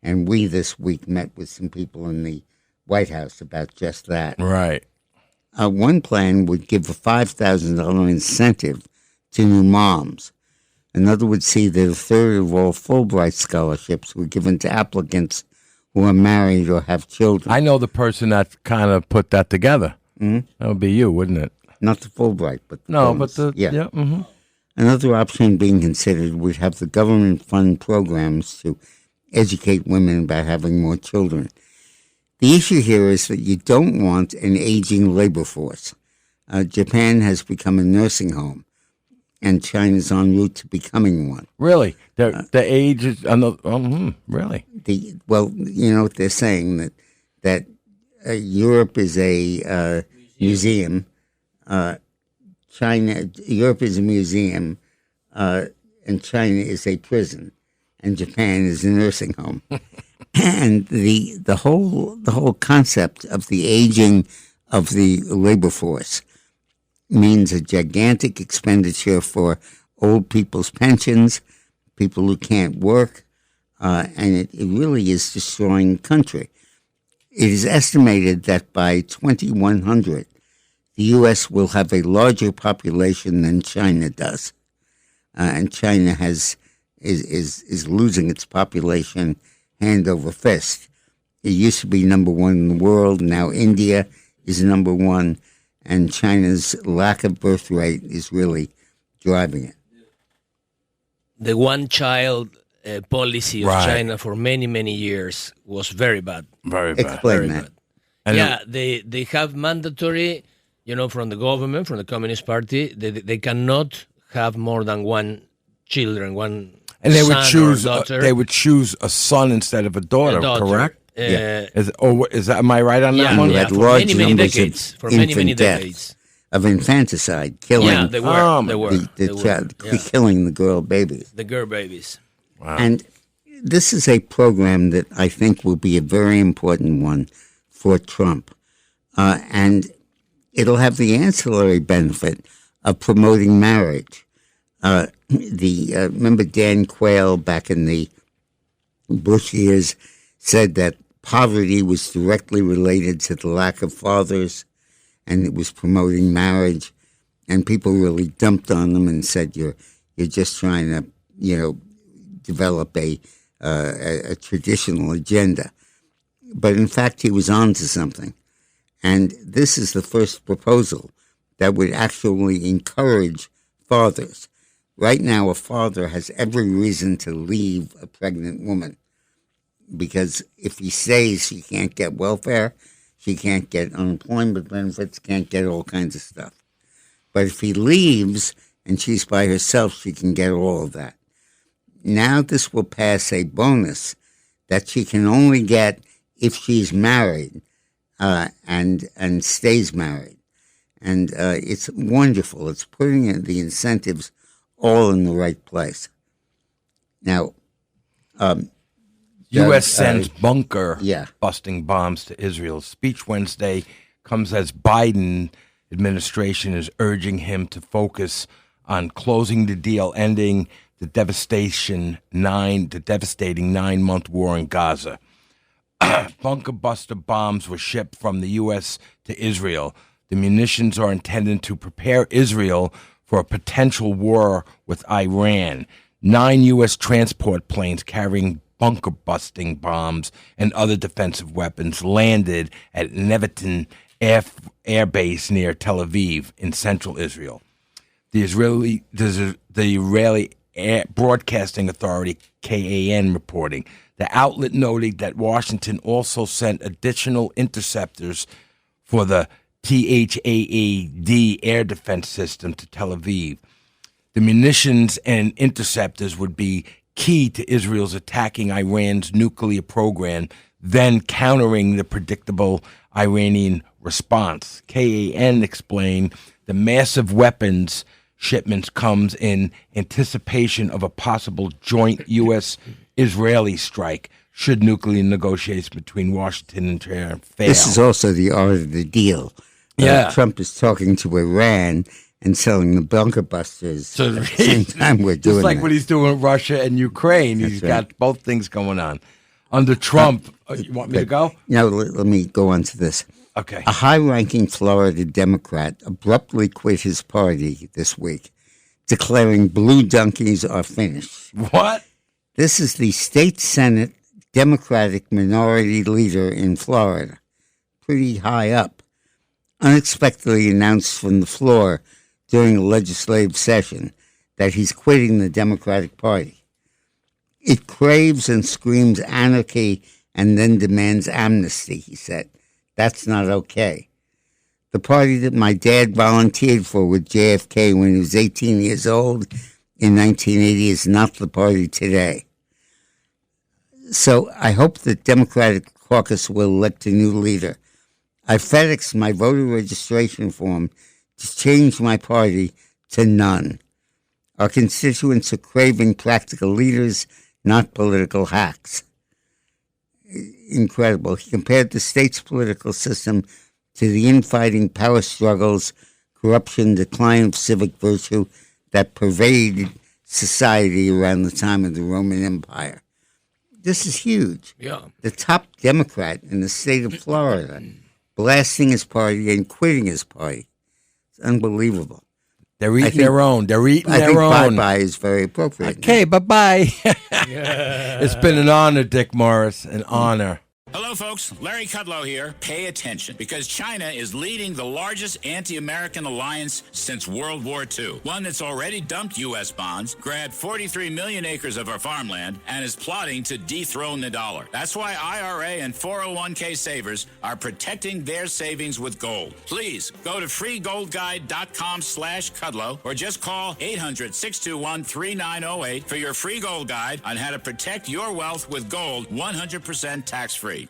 And we this week met with some people in the White House about just that. Right. One plan would give a $5,000 incentive to new moms. Another would see that a third of all Fulbright scholarships were given to applicants who are married or have children. I know the person that kind of put that together. Mm-hmm. That would be you, wouldn't it? Not the Fulbright, but the no, bonus. but the yeah. Mm-hmm. Another option being considered would have the government fund programs to educate women about having more children. The issue here is that you don't want an aging labor force. Japan has become a nursing home, and China's en route to becoming one. Really? The age is really? Well, you know what they're saying, that Europe is a museum. Europe is a museum, and China is a prison, and Japan is a nursing home. And the whole concept of the aging of the labor force means a gigantic expenditure for old people's pensions, people who can't work, and it really is destroying the country. It is estimated that by 2100, the U.S. will have a larger population than China does, and China is losing its population hand over fist. It used to be number one in the world. Now India is number one, and China's lack of birth rate is really driving it. The one-child policy of Right. China for many, many years was very bad. Very bad. Explain Very that. bad. And Yeah, they have mandatory, from the government, from the Communist Party, they cannot have more than one children, one And they would son choose. or daughter. They would choose a son instead of a daughter. A daughter. Correct? Yeah. Is that? Am I right on that Yeah, one? You yeah, had for large many, many numbers decades. of For many, many infant deaths, decades. of infanticide, killing Yeah, they were. Oh, they were. the they were. child, Yeah. killing the girl babies. The girl babies. Wow. And this is a program that I think will be a very important one for Trump. And it'll have the ancillary benefit of promoting marriage. Remember Dan Quayle back in the Bush years said that poverty was directly related to the lack of fathers, and it was promoting marriage. And people really dumped on them and said, you're just trying to, develop a traditional agenda. But in fact, he was on to something. And this is the first proposal that would actually encourage fathers. Right now, a father has every reason to leave a pregnant woman, because if he stays, she can't get welfare, she can't get unemployment benefits, can't get all kinds of stuff. But if he leaves and she's by herself, she can get all of that. Now this will pass a bonus that she can only get if she's married, and stays married. And it's wonderful. It's putting the incentives all in the right place. Now, U.S. sends bunker yeah. busting bombs to Israel. Speech Wednesday comes as Biden administration is urging him to focus on closing the deal, ending the devastating 9-month war in Gaza. Bunker buster bombs were shipped from the U.S. to Israel. The munitions are intended to prepare Israel for a potential war with Iran. 9 U.S. transport planes carrying bunker-busting bombs and other defensive weapons landed at Nevatim Air Base near Tel Aviv in central Israel. The Israeli Broadcasting Authority, KAN, reporting. The outlet noted that Washington also sent additional interceptors for the THAAD air defense system to Tel Aviv. The munitions and interceptors would be key to Israel's attacking Iran's nuclear program, then countering the predictable Iranian response. KAN explained the massive weapons shipments comes in anticipation of a possible joint U.S.-Israeli strike should nuclear negotiations between Washington and Tehran fail. This is also the art of the deal. Trump is talking to Iran and selling the bunker busters So at the same time we're doing just like it. what he's doing with Russia and Ukraine. He's got both things going on. Under Trump, you want me to go? No, let me go on to this. Okay. A high-ranking Florida Democrat abruptly quit his party this week, declaring blue donkeys are finished. What? This is the state Senate Democratic minority leader in Florida, pretty high up, unexpectedly announced from the floor during a legislative session that he's quitting the Democratic Party. It craves and screams anarchy and then demands amnesty, he said. That's not okay. The party that my dad volunteered for with JFK when he was 18 years old in 1980 is not the party today. So I hope the Democratic caucus will elect a new leader. I FedExed my voter registration form to change my party to none. Our constituents are craving practical leaders, not political hacks. Incredible. He compared the state's political system to the infighting, power struggles, corruption, decline of civic virtue that pervaded society around the time of the Roman Empire. This is huge. Yeah. The top Democrat in the state of Florida blasting his party and quitting his party. It's unbelievable. They're eating their own. They're eating their own. I think bye-bye is very appropriate. Okay, bye-bye. It's been an honor, Dick Morris, an honor. Hello, folks. Larry Kudlow here. Pay attention, because China is leading the largest anti-American alliance since World War II. One that's already dumped U.S. bonds, grabbed 43 million acres of our farmland, and is plotting to dethrone the dollar. That's why IRA and 401k savers are protecting their savings with gold. Please go to freegoldguide.com/Kudlow or just call 800-621-3908 for your free gold guide on how to protect your wealth with gold 100% tax-free.